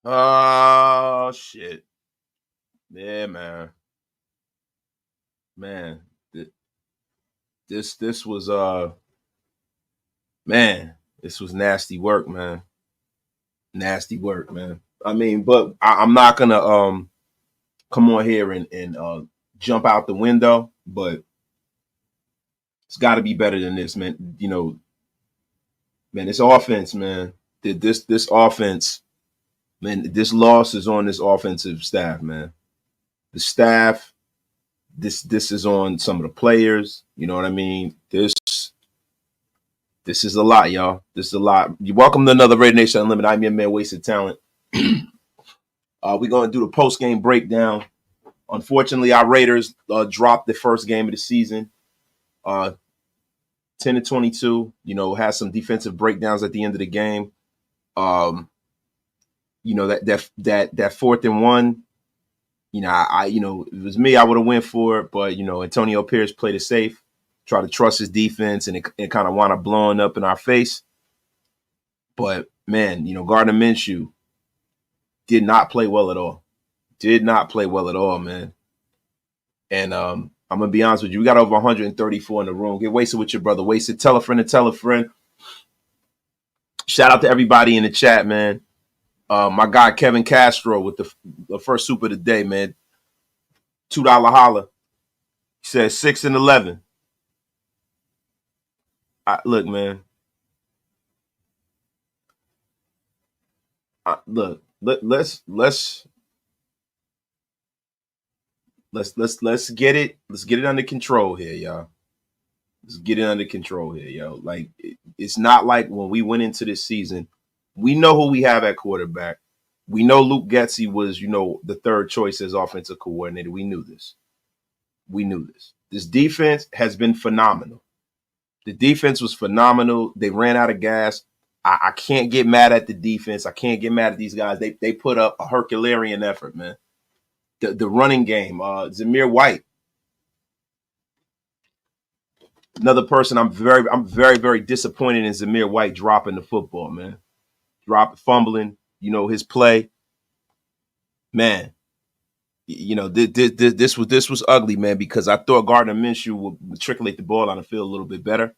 Oh shit. Yeah, man. Man. This was man, this was nasty work, man. Nasty work, man. I mean, but I'm not gonna come on here and jump out the window, but it's gotta be better than this, man. Man, this offense, man. This offense, man, this loss is on this offensive staff, man. The staff, this is on some of the players. You know what I mean? This is a lot, y'all. This is a lot. You're welcome to another Raider Nation Unlimited. I'm your man, Wasted Talent. We're going to do the post-game breakdown. Unfortunately, our Raiders dropped the first game of the season, 10-22. Had some defensive breakdowns at the end of the game. That 4th and 1. If it was me, I would have went for it. But Antonio Pierce played it safe, tried to trust his defense, and it kind of wound up blowing up in our face. But man, Gardner Minshew did not play well at all. Did not play well at all, man. And I'm gonna be honest with you, we got over 134 in the room. Get wasted with your brother. Wasted. Tell a friend and tell a friend. Shout out to everybody in the chat, man. My guy Kevin Castro with the first super of the day, man. $2 holla. He says 6 and 11. Look, man. Look. Let's get it. Let's get it under control here, y'all. Let's get it under control here, yo. Like it's not like when we went into this season. We know who we have at quarterback. We know Luke Getsy was, the third choice as offensive coordinator. We knew this. This defense has been phenomenal. The defense was phenomenal. They ran out of gas. I can't get mad at the defense. I can't get mad at these guys. They put up a Herculean effort, man. The running game, Zamir White. Another person I'm very, very disappointed in Zamir White dropping the football, man. Fumbling, his play. Man, this was ugly, man, because I thought Gardner Minshew would matriculate the ball on the field a little bit better.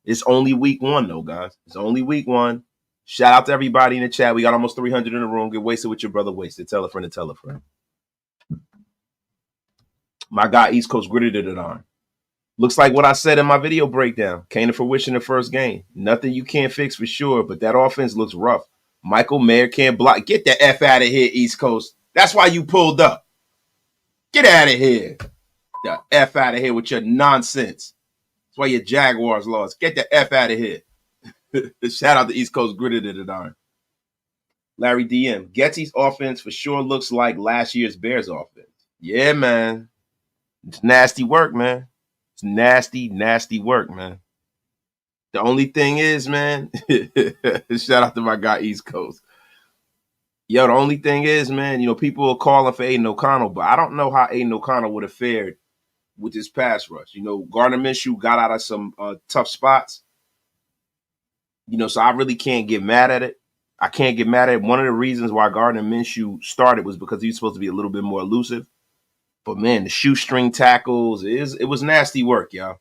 It's only week 1, though, guys. It's only week 1. Shout out to everybody in the chat. We got almost 300 in the room. Get wasted with your brother, Wasted. Tell a friend and tell a friend. My guy, East Coast gritted it on. Looks like what I said in my video breakdown. Came to fruition the first game. Nothing you can't fix for sure, but that offense looks rough. Michael Mayer can't block. Get the F out of here, East Coast. That's why you pulled up. Get out of here. The F out of here with your nonsense. That's why your Jaguars lost. Get the F out of here. Shout out to East Coast gritted it on. Larry DM. Getsy's offense for sure looks like last year's Bears offense. Yeah, man. It's nasty work, man. It's nasty, nasty work, man. The only thing is, man, shout out to my guy East Coast. Yo, the only thing is, man, people are calling for Aiden O'Connell, but I don't know how Aiden O'Connell would have fared with this pass rush. Gardner Minshew got out of some tough spots. So I really can't get mad at it. I can't get mad at it. One of the reasons why Gardner Minshew started was because he was supposed to be a little bit more elusive. But man, the shoestring tackles, it was nasty work, y'all.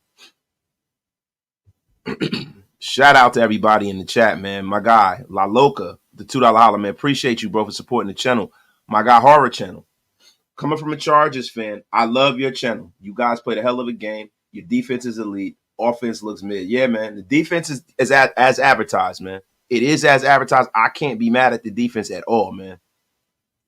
Shout out to everybody in the chat, man. My guy, La Loca, the $2 holla, man. Appreciate you, bro, for supporting the channel. My guy, Horror Channel. Coming from a Chargers fan, I love your channel. You guys played a hell of a game. Your defense is elite. Offense looks mid. Yeah, man. The defense is as advertised, man. It is as advertised. I can't be mad at the defense at all, man.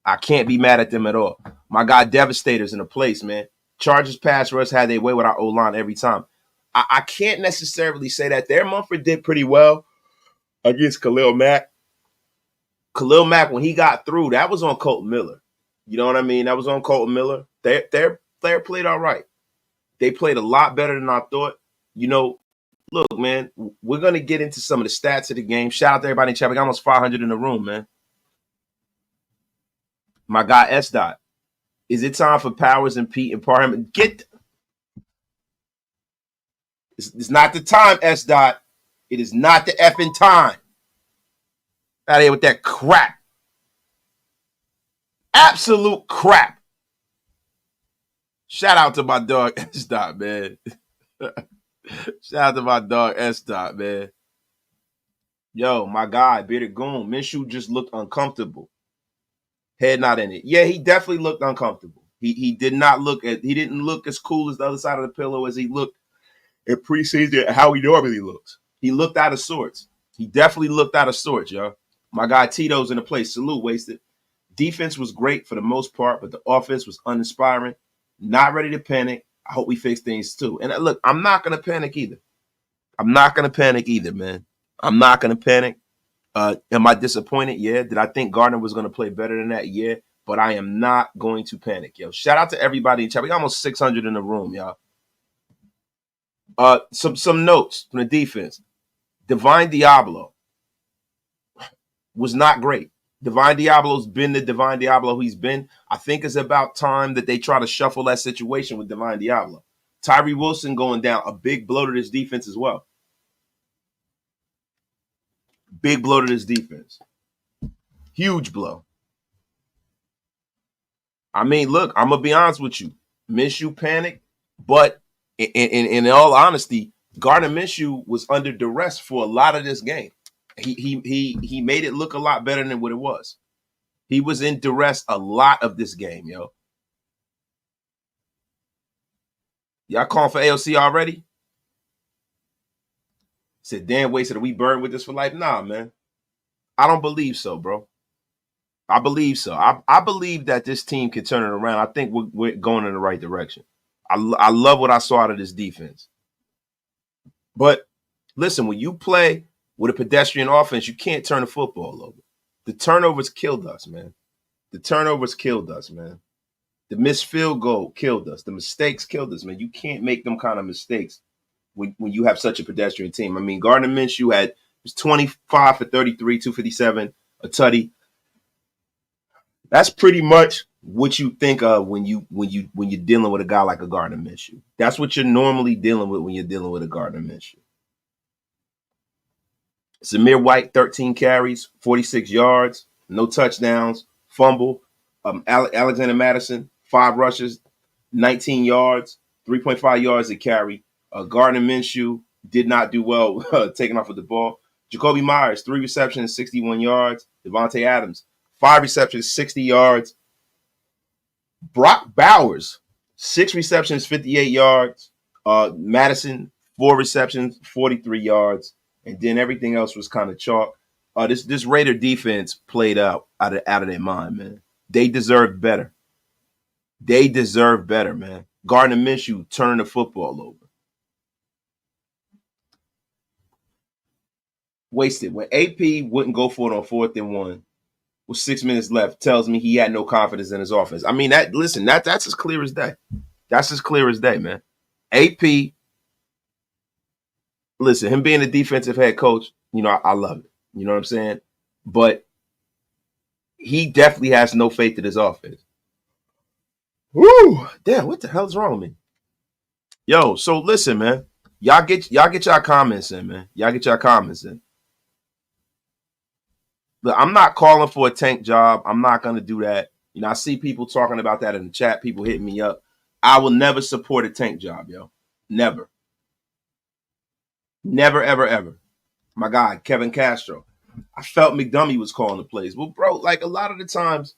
I can't be mad at them at all. My guy, Devastator's in a place, man. Chargers pass rush had their way with our O-line every time. I can't necessarily say that. Their Mumford did pretty well against Khalil Mack. Khalil Mack, when he got through, that was on Colton Miller. You know what I mean? That was on Colton Miller. Their player played all right. They played a lot better than I thought. Look, man, we're going to get into some of the stats of the game. Shout out to everybody in chat. We got almost 500 in the room, man. My guy, S. Dot. Is it time for Powers and Pete and Parham? It's not the time, S. Dot. It is not the effing time. Out of here with that crap. Absolute crap. Shout out to my dog S. Dot, man. Shout out to my dog S. Dot, man. Yo, my guy, Bearded Goon. Minshew just looked uncomfortable. Head not in it. Yeah, he definitely looked uncomfortable. He didn't look as cool as the other side of the pillow as he looked in preseason, how he normally looks. He looked out of sorts. He definitely looked out of sorts, yo. My guy Tito's in the place. Salute, Wasted. Defense was great for the most part, but the offense was uninspiring. Not ready to panic. I hope we fix things too. And look, I'm not going to panic either. I'm not going to panic either, man. I'm not going to panic. Am I disappointed? Yeah. Did I think Gardner was going to play better than that? Yeah. But I am not going to panic, yo. Shout out to everybody in chat. We got almost 600 in the room, y'all. Some notes from the defense. Divine Diablo was not great. Divine Diablo's been the Divine Diablo he's been. I think it's about time that they try to shuffle that situation with Divine Diablo. Tyree Wilson going down, a big blow to this defense as well. Big blow to this defense. Huge blow. I mean, look, I'm going to be honest with you. Minshew panicked, but in all honesty, Gardner Minshew was under duress for a lot of this game. He made it look a lot better than what it was. He was in duress a lot of this game, yo. Y'all calling for AOC already? Said, damn, Wasted, are we burned with this for life? Nah, man. I don't believe so, bro. I believe so. I believe that this team can turn it around. I think we're going in the right direction. I love what I saw out of this defense. But listen, when you play with a pedestrian offense, you can't turn the football over. The turnovers killed us, man. The turnovers killed us, man. The missed field goal killed us. The mistakes killed us, man. You can't make them kind of mistakes when you have such a pedestrian team. I mean, Gardner Minshew was 25 for 33, 257, a tutty. That's pretty much what you think of when you're dealing with a guy like a Gardner Minshew. That's what you're normally dealing with when you're dealing with a Gardner Minshew. Zamir White, 13 carries, 46 yards, no touchdowns, fumble. Alexander Mattison, 5 rushes, 19 yards, 3.5 yards a carry. Gardner Minshew did not do well taking off with the ball. Jacoby Myers, 3 receptions, 61 yards. Devontae Adams, 5 receptions, 60 yards. Brock Bowers, 6 receptions, 58 yards. Madison, 4 receptions, 43 yards. And then everything else was kind of chalk. This Raider defense played out of their mind, man. They deserve better. They deserve better, man. Gardner Minshew turned the football over. Wasted. When AP wouldn't go for it on 4th and 1 with 6 minutes left, tells me he had no confidence in his offense. I mean, that's as clear as day. That's as clear as day, man. AP, listen, him being a defensive head coach, I love it. You know what I'm saying? But he definitely has no faith in his offense. Woo! Damn, what the hell's wrong with me? Yo, so listen, man. Y'all get y'all comments in, man. Y'all get y'all comments in. Look, I'm not calling for a tank job. I'm not going to do that. I see people talking about that in the chat. People hitting me up. I will never support a tank job, yo. Never. Never, ever, ever. My guy, Kevin Castro. I felt McDummy was calling the plays. Well, bro, like a lot of the times,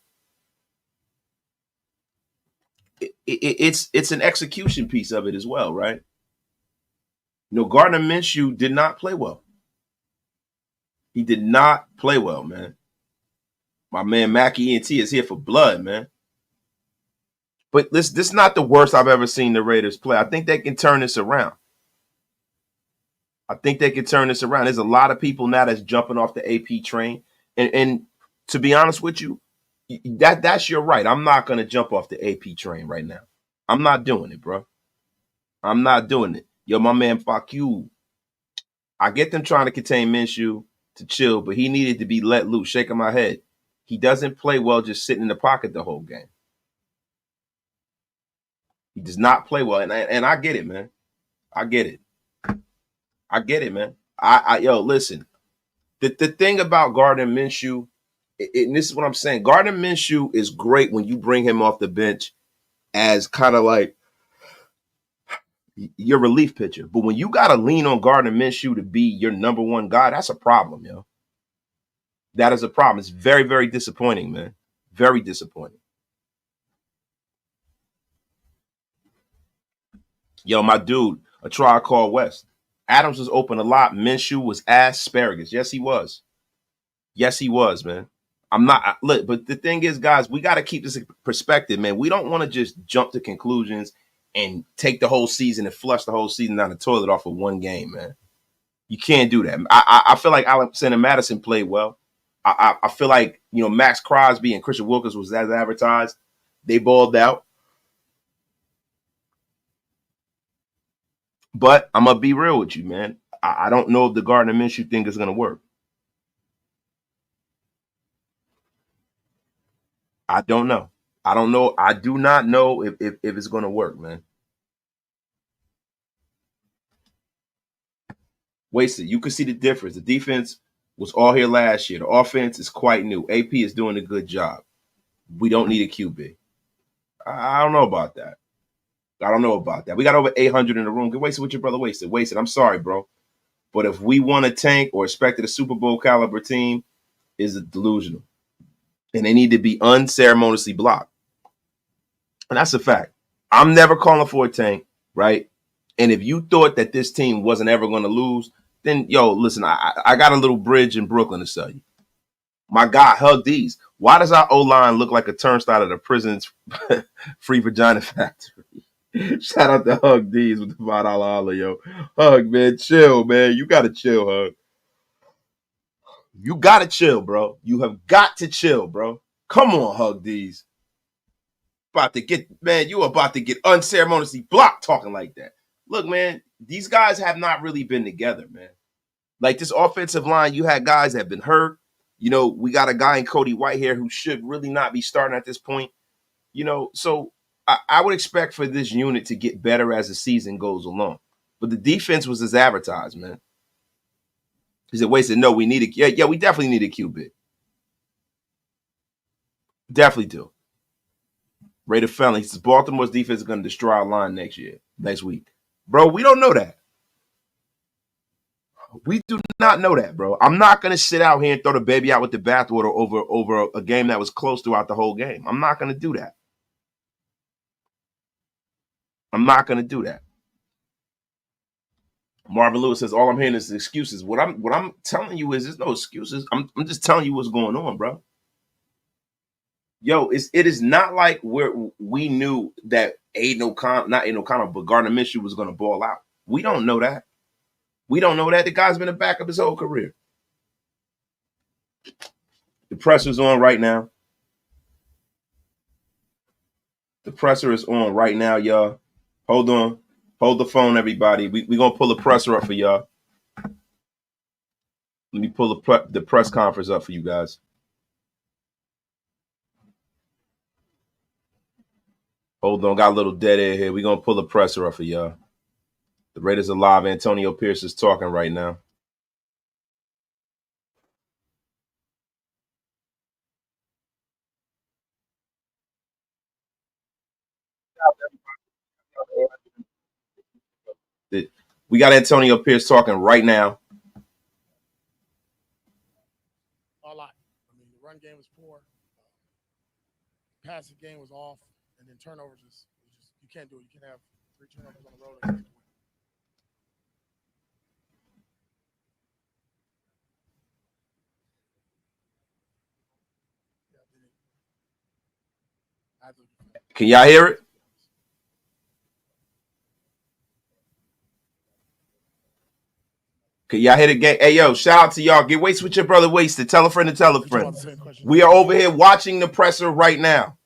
it's an execution piece of it as well, right? Gardner Minshew did not play well. He did not play well, man. My man Mack ENT is here for blood, man. But this is not the worst I've ever seen the Raiders play. I think they can turn this around. There's a lot of people now that's jumping off the AP train. And to be honest with you, that's your right. I'm not going to jump off the AP train right now. I'm not doing it, bro. I'm not doing it. Yo, my man, fuck you. I get them trying to contain Minshew to chill, but he needed to be let loose, shaking my head. He doesn't play well just sitting in the pocket the whole game. He does not play well, and I get it, man. I get it, man. Yo, listen. The thing about Gardner Minshew And this is what I'm saying. Gardner Minshew is great when you bring him off the bench as kind of like your relief pitcher. But when you got to lean on Gardner Minshew to be your number one guy, that's a problem, yo. That is a problem. It's very, very disappointing, man. Very disappointing. Yo, my dude, a Tribe Called West. Adams was open a lot. Minshew was asparagus. Yes, he was. Yes, he was, man. I'm not look, but the thing is, guys, we got to keep this in perspective, man. We don't want to just jump to conclusions and take the whole season and flush the whole season down the toilet off of one game, man. You can't do that. I feel like Alexander Mattison played well. I feel like, Maxx Crosby and Christian Wilkins was as advertised. They balled out. But I'm gonna be real with you, man. I don't know if the Gardner Minshew thing is gonna work. I don't know. I don't know. I do not know if it's gonna work, man. Wasted. You can see the difference. The defense was all here last year. The offense is quite new. AP is doing a good job. We don't need a QB. I don't know about that. I don't know about that. We got over 800 in the room. Get wasted with your brother. Wasted. Wasted. I'm sorry, bro. But if we want a tank or expected a Super Bowl caliber team, is it delusional? And they need to be unceremoniously blocked. And that's a fact. I'm never calling for a tank, right? And if you thought that this team wasn't ever going to lose, then, listen, I got a little bridge in Brooklyn to sell you. My God, hug these. Why does our O-line look like a turnstile at a prison's free vagina factory? Shout out to Hug D's with the $5 holler, yo. Hug, man, chill, man. You got to chill, Hug. You got to chill, bro. You have got to chill, bro. Come on, Hug D's. You about to get unceremoniously blocked talking like that. Look, man, these guys have not really been together, man. Like this offensive line, you had guys that have been hurt. We got a guy in Cody Whitehair who should really not be starting at this point. So I would expect for this unit to get better as the season goes along. But the defense was as advertised, man. He said, wasted. No, we need a we definitely need a QB. Definitely do. Rated felony. He says Baltimore's defense is going to destroy our line next week. Bro, we don't know that. We do not know that, bro. I'm not going to sit out here and throw the baby out with the bathwater over a game that was close throughout the whole game. I'm not going to do that. I'm not going to do that. Marvin Lewis says, all I'm hearing is excuses. What I'm telling you is there's no excuses. I'm just telling you what's going on, bro. Yo, it is not like we knew that not Aiden O'Connell, but Gardner Minshew was going to ball out. We don't know that. We don't know that. The guy's been a backup his whole career. The presser's on right now. The presser is on right now, y'all. Hold on. Hold the phone, everybody. We're going to pull the presser up for y'all. Let me pull the press conference up for you guys. Hold on. Got a little dead air here. We're going to pull the presser up for y'all. The Raiders are live. Antonio Pierce is talking right now. We got Antonio Pierce talking right now. A lot. I mean, the run game was poor. Passing game was off. And then turnovers you can't do it. You can have 3 turnovers on the road. Can y'all hear it? Can y'all hear the game? Hey, yo, shout out to y'all. Get Wasted with your brother Wasted. Tell a friend to tell a friend. We are over here watching the presser right now.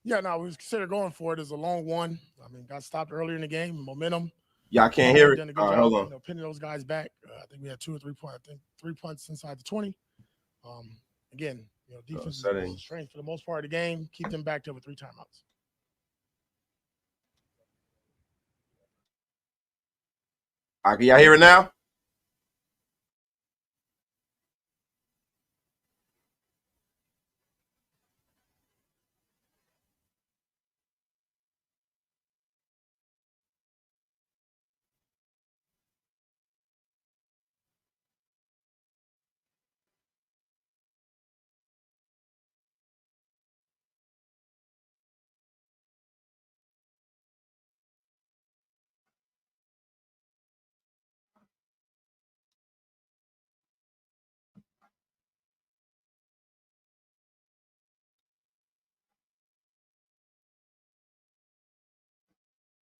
Yeah, no, we consider going for it as a long one. I mean, got stopped earlier in the game, momentum. Y'all can't hear it. Done a good job, hold on. Pinning those guys back. I think we had 2 or 3 points. I think 3 punts inside the 20. Again, defense is strength for the most part of the game. Keep them back to over 3 timeouts. Can y'all hear it now?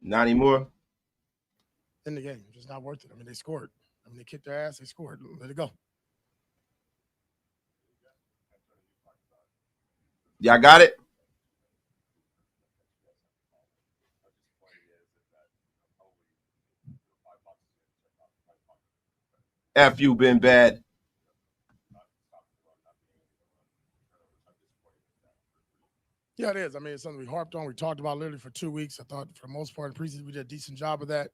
Not anymore. In the game, just not worth it. I mean, they scored. I mean, they kicked their ass. They scored. Let it go. Y'all got it? F you been bad. Yeah, it is. I mean, it's something we harped on. We talked about literally for 2 weeks. I thought for the most part in preseason we did a decent job of that.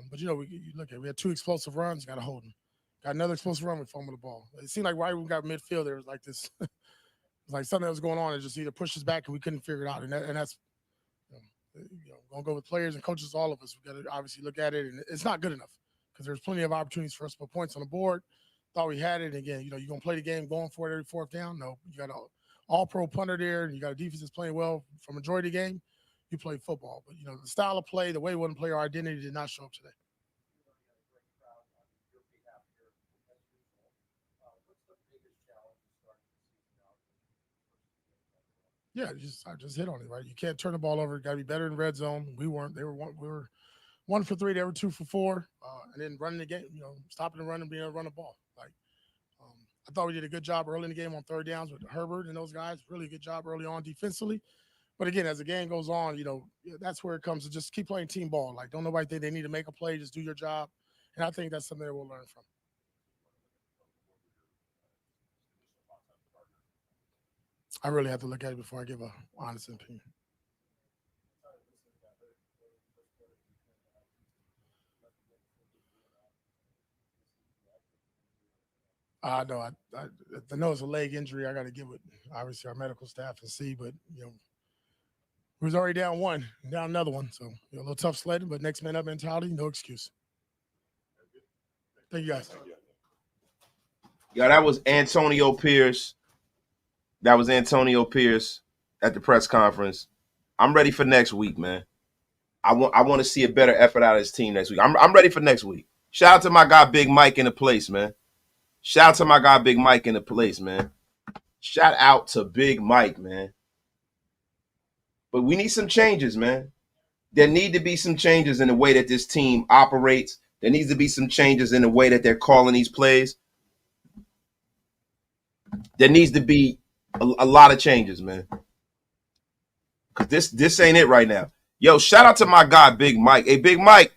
But you look at we had 2 explosive runs, got to hold them. Got another explosive run, we fumbled the ball. It seemed like right when we got midfield, there was like this, it was like something that was going on. It just either pushed us back and we couldn't figure it out. And that's gonna go with players and coaches, all of us. We got to obviously look at it, and it's not good enough because there's plenty of opportunities for us to put points on the board. Thought we had it. And again, you're gonna play the game going for it every fourth down. No, you got an all-pro punter there, and you got a defense that's playing well for majority of the game. You play football, but the style of play, the way we want to play, our identity did not show up today. Yeah, I just hit on it, right? You can't turn the ball over. Got to be better in red zone. We weren't. They were one. We were 1 for 3. They were 2 for 4, and then running the game. Stopping the run and being able to run the ball. I thought we did a good job early in the game on third downs with Herbert and those guys. Really good job early on defensively. But again, as the game goes on, that's where it comes to just keep playing team ball. Like, don't nobody think they need to make a play. Just do your job. And I think that's something that we'll learn from. I really have to look at it before I give an honest opinion. No, I know it's a leg injury. I got to get with obviously our medical staff and see. But we was already down one, down another one. So a little tough sledding, but next man up mentality, no excuse. Thank you guys. Yeah, that was Antonio Pierce. That was Antonio Pierce at the press conference. I'm ready for next week, man. I want to see a better effort out of his team next week. I'm ready for next week. Shout out to my guy Big Mike in the place, man. Shout out to my guy Big Mike in the place, man. Shout out to Big Mike, man. But we need some changes, man. There need to be some changes in the way that this team operates. There needs to be some changes in the way that they're calling these plays. There needs to be a lot of changes, man. Because this ain't it right now. Yo, shout out to my guy, Big Mike. Hey, Big Mike.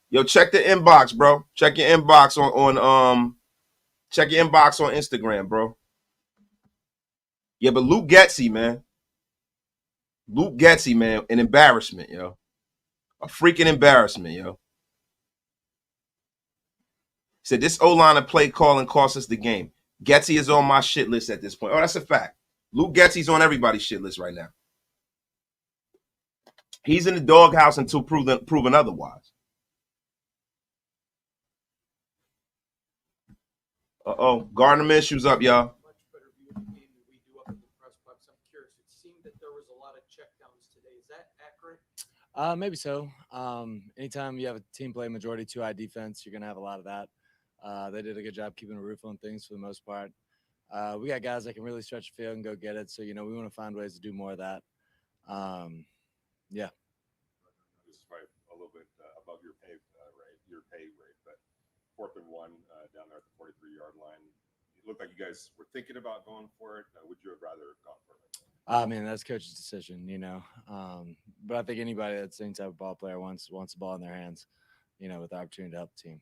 Yo, check the inbox, bro. Check your inbox on check your inbox on Instagram, bro. Yeah, but Luke Getsy, man. Luke Getsy, man, an embarrassment, yo. A freaking embarrassment, yo. Said this O-line of play calling cost us the game. Getsy is on my shit list at this point. Oh, that's a fact. Luke Getsy's on everybody's shit list right now. He's in the doghouse until proven otherwise. Uh-oh. Gardner Minshew's up, y'all. Much better view of the game than we do up in the press box. I'm curious. It seemed that there was a lot of checkdowns today. Is that accurate? Maybe so. Anytime you have a team play majority 2-high defense, you're going to have a lot of that. They did a good job keeping a roof on things for the most part. We got guys that can really stretch the field and go get it. So, we want to find ways to do more of that. Yeah. This is probably a little bit above your pay rate, but 4th and 1 down there at the 43-yard line. It looked like you guys were thinking about going for it. Would you have rather gone for it? I mean, that's coach's decision, But I think anybody that's any type of ball player wants the ball in their hands, with the opportunity to help the team.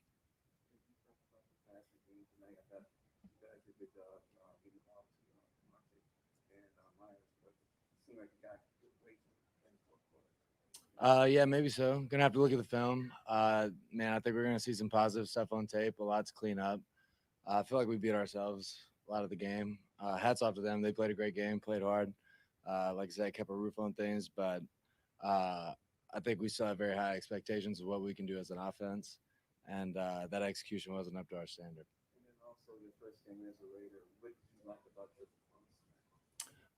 Yeah, maybe so. Gonna have to look at the film. Man, I think we're gonna see some positive stuff on tape. A lot to clean up. I feel like we beat ourselves a lot of the game. Hats off to them. They played a great game, played hard. Like I said, kept a roof on things, but I think we still have very high expectations of what we can do as an offense, and that execution wasn't up to our standard. And then also your first game as a Raider, what did you like about your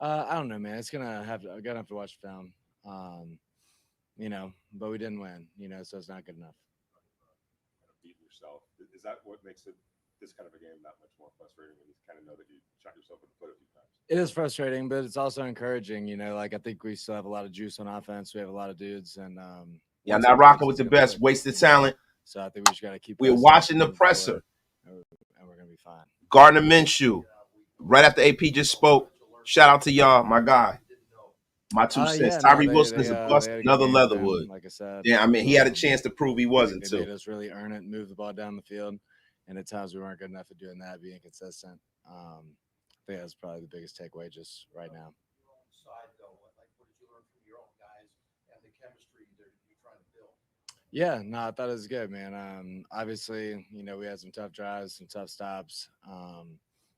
performance? I don't know, man. I'm gonna have to watch the film. But we didn't win, so it's not good enough. Beating yourself. Is that what makes this kind of a game that much more frustrating when you kind of know that you shot yourself in the foot a few times? It is frustrating, but it's also encouraging. I think we still have a lot of juice on offense. We have a lot of dudes, and Y'all once not he rocking clicks, with it's the gonna best. click, Wasted you know? talent. So I think we just got to keep. We're pressing, watching the moving presser. forward, and we're gonna be fine. Gardner Minshew. Right after AP just spoke. Shout out to y'all, my guy. My 2 cents. Yeah, no, Tyree Wilson is a bust. they had a good Another game with him, Leatherwood. like I said. Yeah, I mean, he had a chance to prove he I wasn't think they made too. us really earn it, move the ball down the field, and at times we weren't good enough at doing that, being consistent. I think that's probably the biggest takeaway just right now. Side though, like what did you learn from your own guys and the chemistry that you're trying to build? Yeah, no, I thought it was good, man. Obviously, we had some tough drives, some tough stops,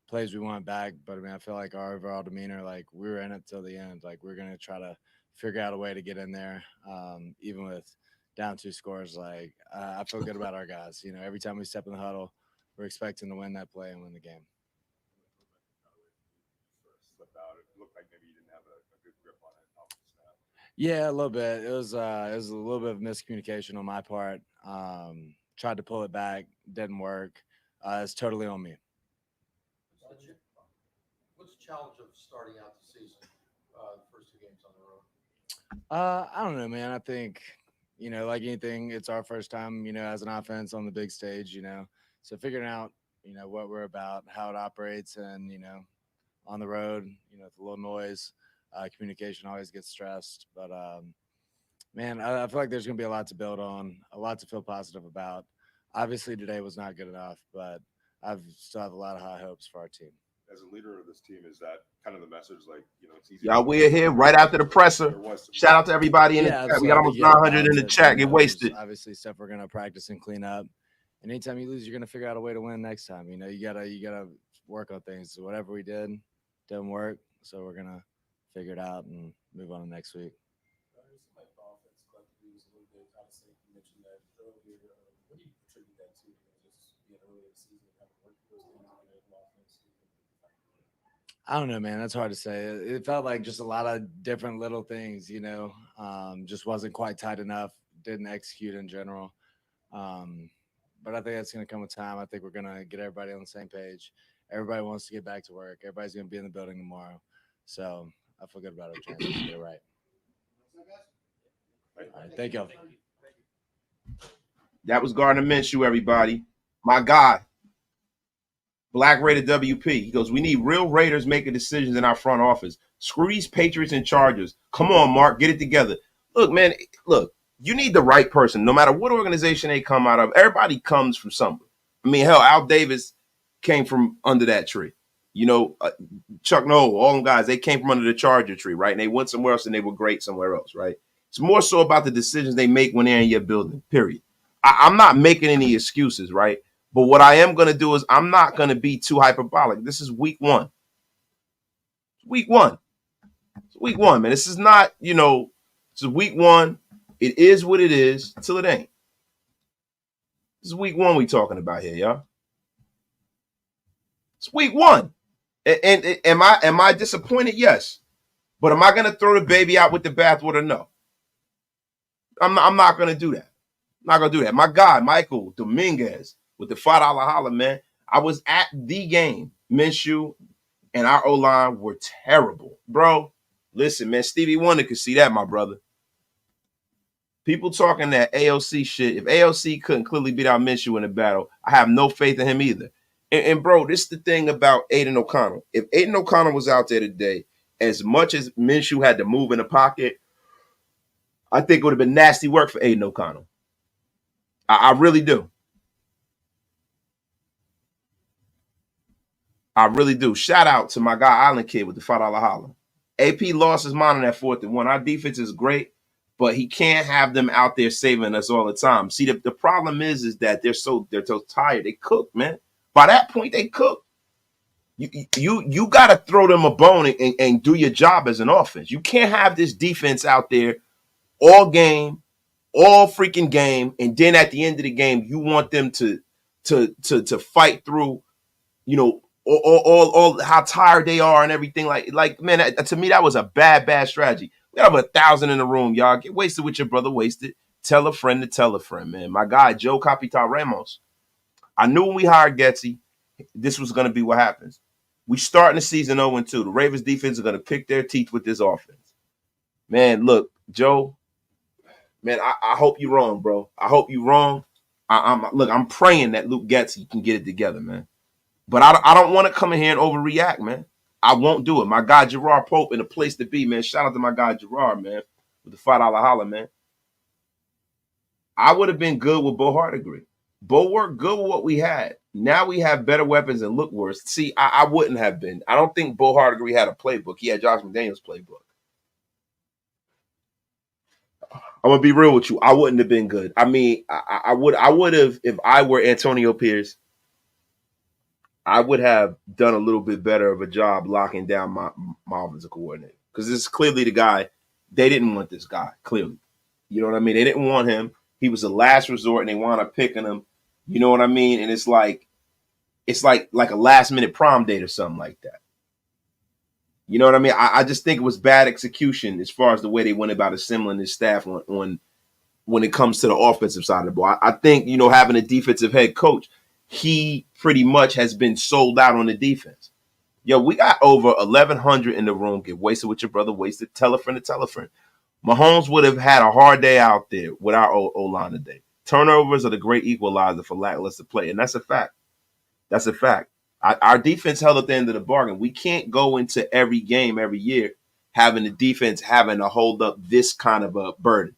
plays we want back, but I mean, I feel like our overall demeanor, like we were in it till the end. Like we're gonna try to figure out a way to get in there, even with down 2 scores. Like I feel good about our guys. Every time we step in the huddle, we're expecting to win that play and win the game. Slipped out. It looked like maybe you didn't have a good grip on it off the snap. Yeah, a little bit. It was a little bit of miscommunication on my part. Tried to pull it back, didn't work. It's totally on me. What's the challenge of starting out the season, the first 2 games on the road? I don't know, man. I think, like anything, it's our first time, as an offense on the big stage, So figuring out, what we're about, how it operates, and, on the road, with a little noise, communication always gets stressed. But, man, I feel like there's going to be a lot to build on, a lot to feel positive about. Obviously, today was not good enough, but I still have a lot of high hopes for our team. As a leader of this team, is that kind of the message? Like, it's easy. Y'all, we're here right after the presser. Shout out to everybody in the chat. We got almost 900 in the chat. Get wasted. Obviously, stuff we're going to practice and clean up. And anytime you lose, you're going to figure out a way to win next time. You gotta work on things. So whatever we didn't work. So we're going to figure it out and move on to next week. I don't know, man. That's hard to say. It felt like just a lot of different little things, just wasn't quite tight enough. Didn't execute in general. But I think that's going to come with time. I think we're going to get everybody on the same page. Everybody wants to get back to work. Everybody's going to be in the building tomorrow. So I feel good about our chances to get it right. All right. Thank you. That was Gardner Minshew, everybody. My guy. Black Raider WP. He goes, we need real Raiders making decisions in our front office. Screw these Patriots and Chargers. Come on, Mark, get it together. Look, man, you need the right person. No matter what organization they come out of, everybody comes from somewhere. I mean, hell, Al Davis came from under that tree. Chuck Noll, all them guys, they came from under the Charger tree, right? And they went somewhere else and they were great somewhere else, right? It's more so about the decisions they make when they're in your building, period. I'm not making any excuses, right? But what I am going to do is I'm not going to be too hyperbolic. This is week 1. Week 1. It's week 1, man. This is not, this is week 1. It is what it is till it ain't. This is week 1 we talking about here, y'all. It's week 1. And am I disappointed? Yes. But am I going to throw the baby out with the bathwater? No. I'm not going to do that. I'm not going to do that. My guy, Michael Dominguez, with the $5 holler, man. I was at the game. Minshew and our O-line were terrible. Bro, listen, man, Stevie Wonder could see that, my brother. People talking that AOC shit. If AOC couldn't clearly beat out Minshew in a battle, I have no faith in him either. And bro, this is the thing about Aiden O'Connell. If Aiden O'Connell was out there today, as much as Minshew had to move in the pocket, I think it would have been nasty work for Aiden O'Connell. I really do. I really do. Shout out to my guy Island Kid with the $5 holler. AP lost his mind on that 4th and 1. Our defense is great, but he can't have them out there saving us all the time. See, the problem is that they're so tired. They cook, man. By that point, they cook. You got to throw them a bone and do your job as an offense. You can't have this defense out there all game, all freaking game, and then at the end of the game, you want them to fight through, all how tired they are and everything. Like man, to me, that was a bad strategy. We have 1,000 in the room, y'all. Get wasted with your brother, wasted. Tell a friend to tell a friend, man. My guy, Joe Capital Ramos. I knew when we hired Getsy, this was going to be what happens. We starting the season 0-2. The Ravens defense are going to pick their teeth with this offense. Man, look, Joe, Man, I hope you're wrong, bro. I hope you're wrong. I'm praying that Luke Getsy can get it together, man. But I don't want to come in here and overreact, man. I won't do it. My guy Gerard Pope in a place to be, man. Shout out to my guy Gerard, man, with the $5 holler, man. I would have been good with Bo Hardegree. Bo worked good with what we had. Now we have better weapons and look worse. See, I wouldn't have been. I don't think Bo Hardegree had a playbook. He had Josh McDaniels' playbook. I'm gonna be real with you. I wouldn't have been good. I mean, I would have if I were Antonio Pierce. I would have done a little bit better of a job locking down my offensive coordinator because this is clearly the guy. They didn't want this guy. Clearly, you know what I mean. They didn't want him. He was the last resort, and they wound up picking him. You know what I mean? And it's like a last minute prom date or something like that. You know what I mean? I just think it was bad execution as far as the way they went about assembling his staff on when it comes to the offensive side of the ball. I think, you know, having a defensive head coach, he pretty much has been sold out on the defense. Yo, we got over 1,100 in the room. Get wasted with your brother, wasted. Tell a friend to tell a friend. Mahomes would have had a hard day out there with our O-line today. Turnovers are the great equalizer for lackluster play, and that's a fact. That's a fact. Our defense held at the end of the bargain. We can't go into every game every year having the defense having to hold up this kind of a burden.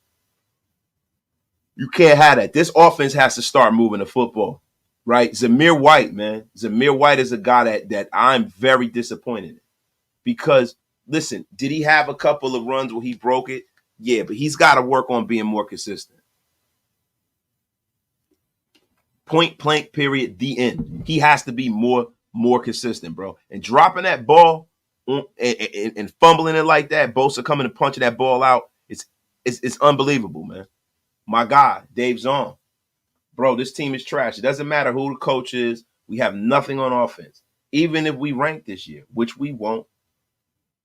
You can't have that. This offense has to start moving the football, right? Zamir White, man. Zamir White is a guy that I'm very disappointed in because, listen, did he have a couple of runs where he broke it? Yeah, but he's got to work on being more consistent. Point blank, period, the end. He has to be more consistent, bro. And dropping that ball and fumbling it like that, Bosa coming and punching that ball out, it's unbelievable, man. My guy, Dave Zahn. Bro, this team is trash. It doesn't matter who the coach is. We have nothing on offense. Even if we rank this year, which we won't,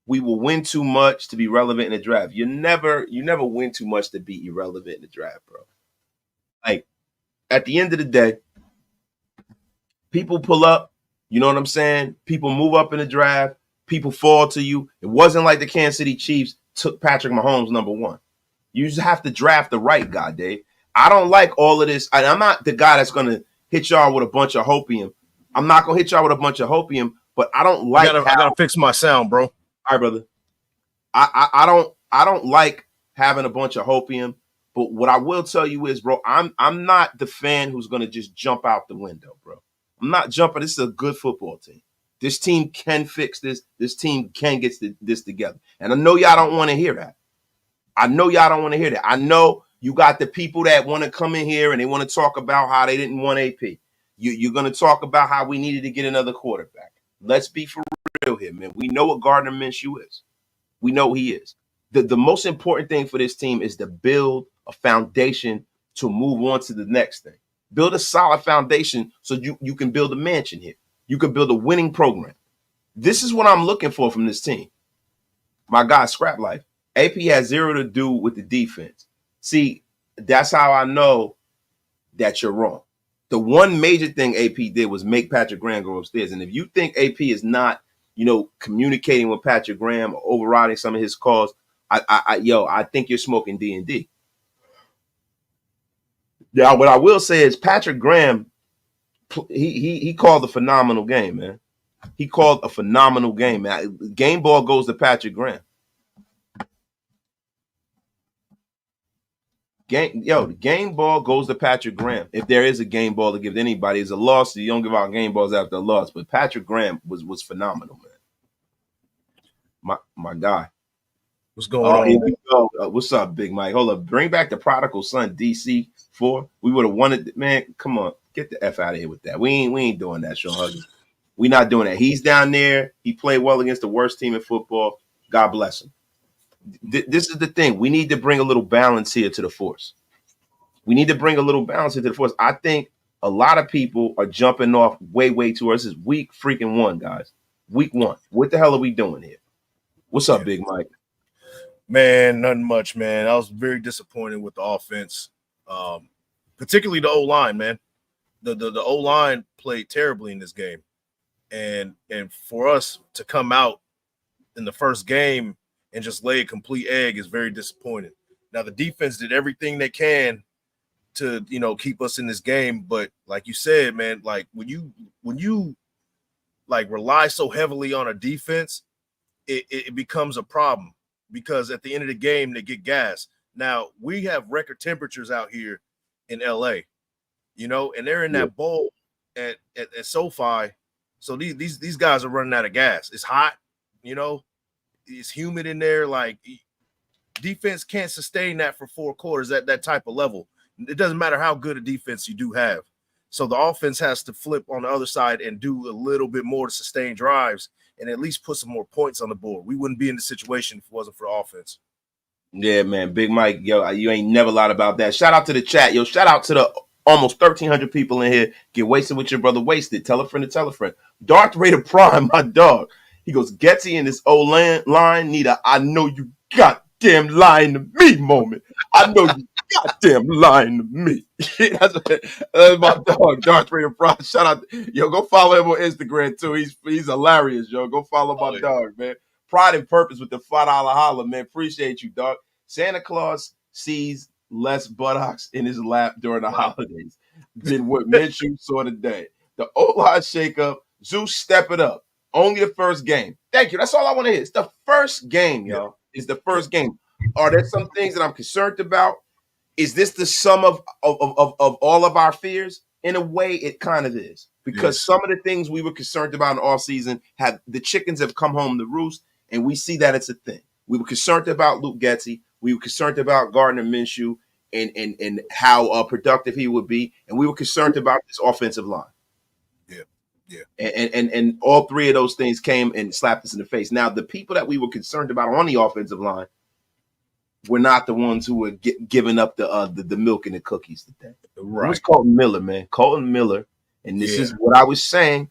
we will win too much to be relevant in the draft. You never win too much to be irrelevant in the draft, bro. Like, at the end of the day, people pull up, you know what I'm saying? People move up in the draft, people fall to you. It wasn't like the Kansas City Chiefs took Patrick Mahomes number one. You just have to draft the right guy, Dave. I don't like all of this. I'm not the guy that's going to hit y'all with a bunch of hopium. I'm not going to hit y'all with a bunch of hopium, but I don't like I gotta fix my sound, bro. All right, brother. I don't like having a bunch of hopium. But what I will tell you is, bro, I'm not the fan who's going to just jump out the window, bro. I'm not jumping. This is a good football team. This team can fix this. This team can get this together. And I know y'all don't want to hear that. I know you got the people that want to come in here and they want to talk about how they didn't want AP. You're going to talk about how we needed to get another quarterback. Let's be for real here, man. We know what Gardner Minshew is. We know he is. The most important thing for this team is to build a foundation to move on to the next thing. Build a solid foundation so you can build a mansion here. You can build a winning program. This is what I'm looking for from this team. My guy, Scrap Life. AP has zero to do with the defense. See, that's how I know that you're wrong. The one major thing AP did was make Patrick Graham go upstairs. And if you think AP is not, communicating with Patrick Graham or overriding some of his calls, I think you're smoking D&D. Yeah, what I will say is Patrick Graham, he called a phenomenal game, man. He called a phenomenal game, man. Game ball goes to Patrick Graham. The game ball goes to Patrick Graham. If there is a game ball to give to anybody, it's a loss. You don't give out game balls after a loss. But Patrick Graham was phenomenal, man. My guy. What's going on? Here we go. What's up, Big Mike? Hold up. Bring back the prodigal son, DC4. We would have wanted, man. Come on, get the F out of here with that. We ain't doing that, Sean Huggy. We not doing that. He's down there. He played well against the worst team in football. God bless him. This is the thing. We need to bring a little balance here to the force. I think a lot of people are jumping off way too early. This is week freaking one, guys. Week one. What the hell are we doing here? What's up, Big Mike? Man, nothing much, man. I was very disappointed with the offense, particularly the O-line, man. The O-line played terribly in this game. And for us to come out in the first game and just lay a complete egg is very disappointing. Now the defense did everything they can to, keep us in this game. But like you said, man, like when you like rely so heavily on a defense, it becomes a problem because at the end of the game, they get gas. Now we have record temperatures out here in LA, and they're in that bowl at SoFi. So these guys are running out of gas. It's hot, it's humid in there. Like defense can't sustain that for 4 quarters at that type of level. It doesn't matter how good a defense you do have. So the offense has to flip on the other side and do a little bit more to sustain drives and at least put some more points on the board. We wouldn't be in the situation if it wasn't for offense. Yeah, man. Big Mike, yo, you ain't never lied about that. Shout out to the chat. Yo, shout out to the almost 1,300 people in here. Get wasted with your brother Wasted. Tell a friend to tell a friend. Darth Raider Prime, my dog. He goes, Getsy in this old line need a I know you goddamn lying to me moment. I know you goddamn lying to me. that's my dog, Darth Raider Prime. Shout out. Yo, go follow him on Instagram, too. He's hilarious, yo. Go follow my dog, man. Pride and Purpose with the $5 holler, man. Appreciate you, dog. Santa Claus sees less buttocks in his lap during the holidays than what Minshew saw today. The O-line shakeup, Zeus step it up. Only the first game. Thank you. That's all I want to hear. It's the first game, yo. It's the first game. Are there some things that I'm concerned about? Is this the sum of all of our fears? In a way, it kind of is. Because some of the things we were concerned about in the offseason, the chickens have come home to roost, and we see that it's a thing. We were concerned about Luke Getsy. We were concerned about Gardner Minshew and how productive he would be. And we were concerned about this offensive line. Yeah. And all three of those things came and slapped us in the face. Now, the people that we were concerned about on the offensive line were not the ones who were giving up the milk and the cookies today. Right. It was Colton Miller, man. Colton Miller. And this is what I was saying.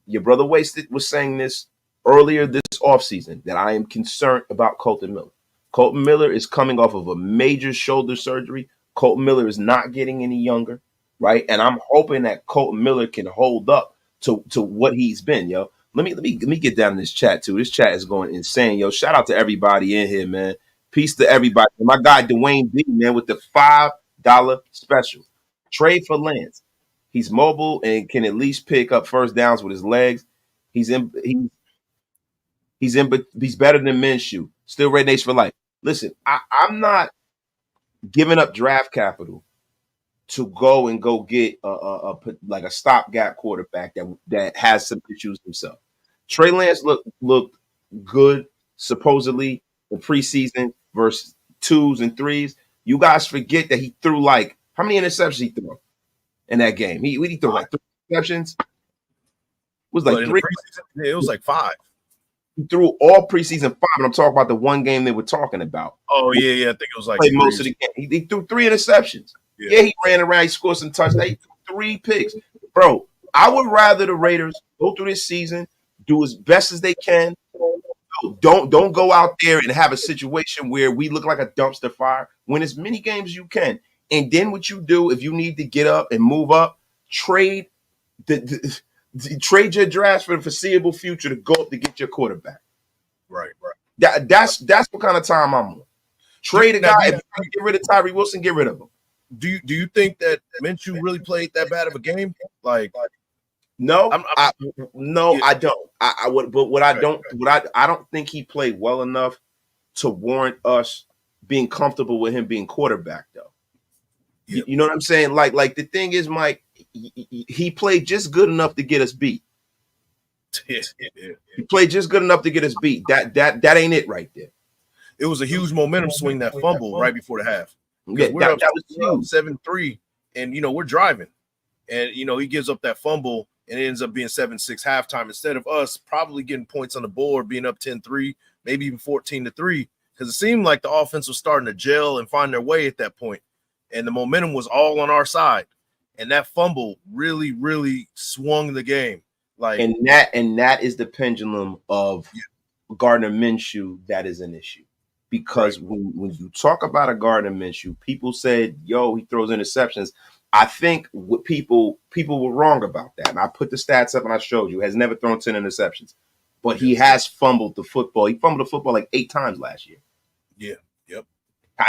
Your brother Wasted was saying this earlier this offseason, that I am concerned about Colton Miller. Colton Miller is coming off of a major shoulder surgery. Colton Miller is not getting any younger, right? And I'm hoping that Colton Miller can hold up to what he's been, yo. Let me get down in this chat too. This chat is going insane, yo. Shout out to everybody in here, man. Peace to everybody. My guy Dwayne B, man, with the $5 special. Trade for Lance. He's mobile and can at least pick up first downs with his legs. He's better than Minshew. Still Red Nation for life. Listen, I'm not giving up draft capital to go get a stopgap quarterback that has some issues himself. Trey Lance looked good supposedly in preseason versus 2s and 3s. You guys forget that he threw how many interceptions he threw in that game? He threw 3 interceptions. It was 3. It was 5. He threw all preseason 5, and I'm talking about the one game they were talking about. Oh yeah. I think it was played most of the game. He threw 3 interceptions. Yeah, he ran around. He scored some touchdowns. He threw 3 picks. Bro, I would rather the Raiders go through this season, do as best as they can. Don't go out there and have a situation where we look like a dumpster fire. Win as many games as you can. And then what you do, if you need to get up and move up, trade your drafts for the foreseeable future to go up to get your quarterback. Right. That's what kind of time I'm on. Trade a guy. If you get rid of Tyree Wilson, get rid of him. Do you think that Minshew really played that bad of a game? No, I don't. I don't think he played well enough to warrant us being comfortable with him being quarterback, though. Yep. You know what I'm saying? Like the thing is, Mike, he played just good enough to get us beat. Yeah. He played just good enough to get us beat. That ain't it right there. It was a huge momentum swing, that fumble right before the half. Yeah, we're up 7-3, and we're driving, and he gives up that fumble, and it ends up being 7-6 halftime instead of us probably getting points on the board, being up 10-3, maybe even 14-3, because it seemed like the offense was starting to gel and find their way at that point, and the momentum was all on our side, and that fumble really, really swung the game. And that is the pendulum of Gardner Minshew. That is an issue. Because when you talk about a Gardner Minshew, people said, yo, he throws interceptions. I think what people were wrong about that. And I put the stats up and I showed you. He has never thrown 10 interceptions. But he has fumbled the football. He fumbled the football 8 times last year. Yeah. Yep.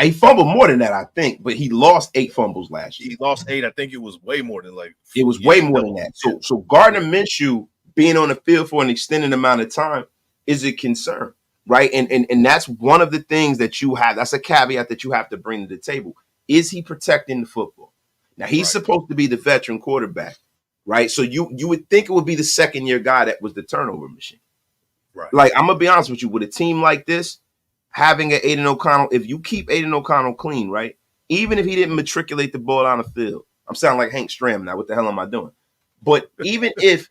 He fumbled more than that, I think, but he lost 8 fumbles last year. He lost 8. I think it was way more than like. It was way more than that. So Gardner Minshew being on the field for an extended amount of time is a concern, right? And that's one of the things that you have. That's a caveat that you have to bring to the table. Is he protecting the football? Now he's supposed to be the veteran quarterback, right? So you would think it would be the second year guy that was the turnover machine, right? Like I'm gonna be honest with you, with a team like this, having an Aiden O'Connell, if you keep Aiden O'Connell clean, right? Even if he didn't matriculate the ball down the field, I'm sounding like Hank Stram now. What the hell am I doing? But even if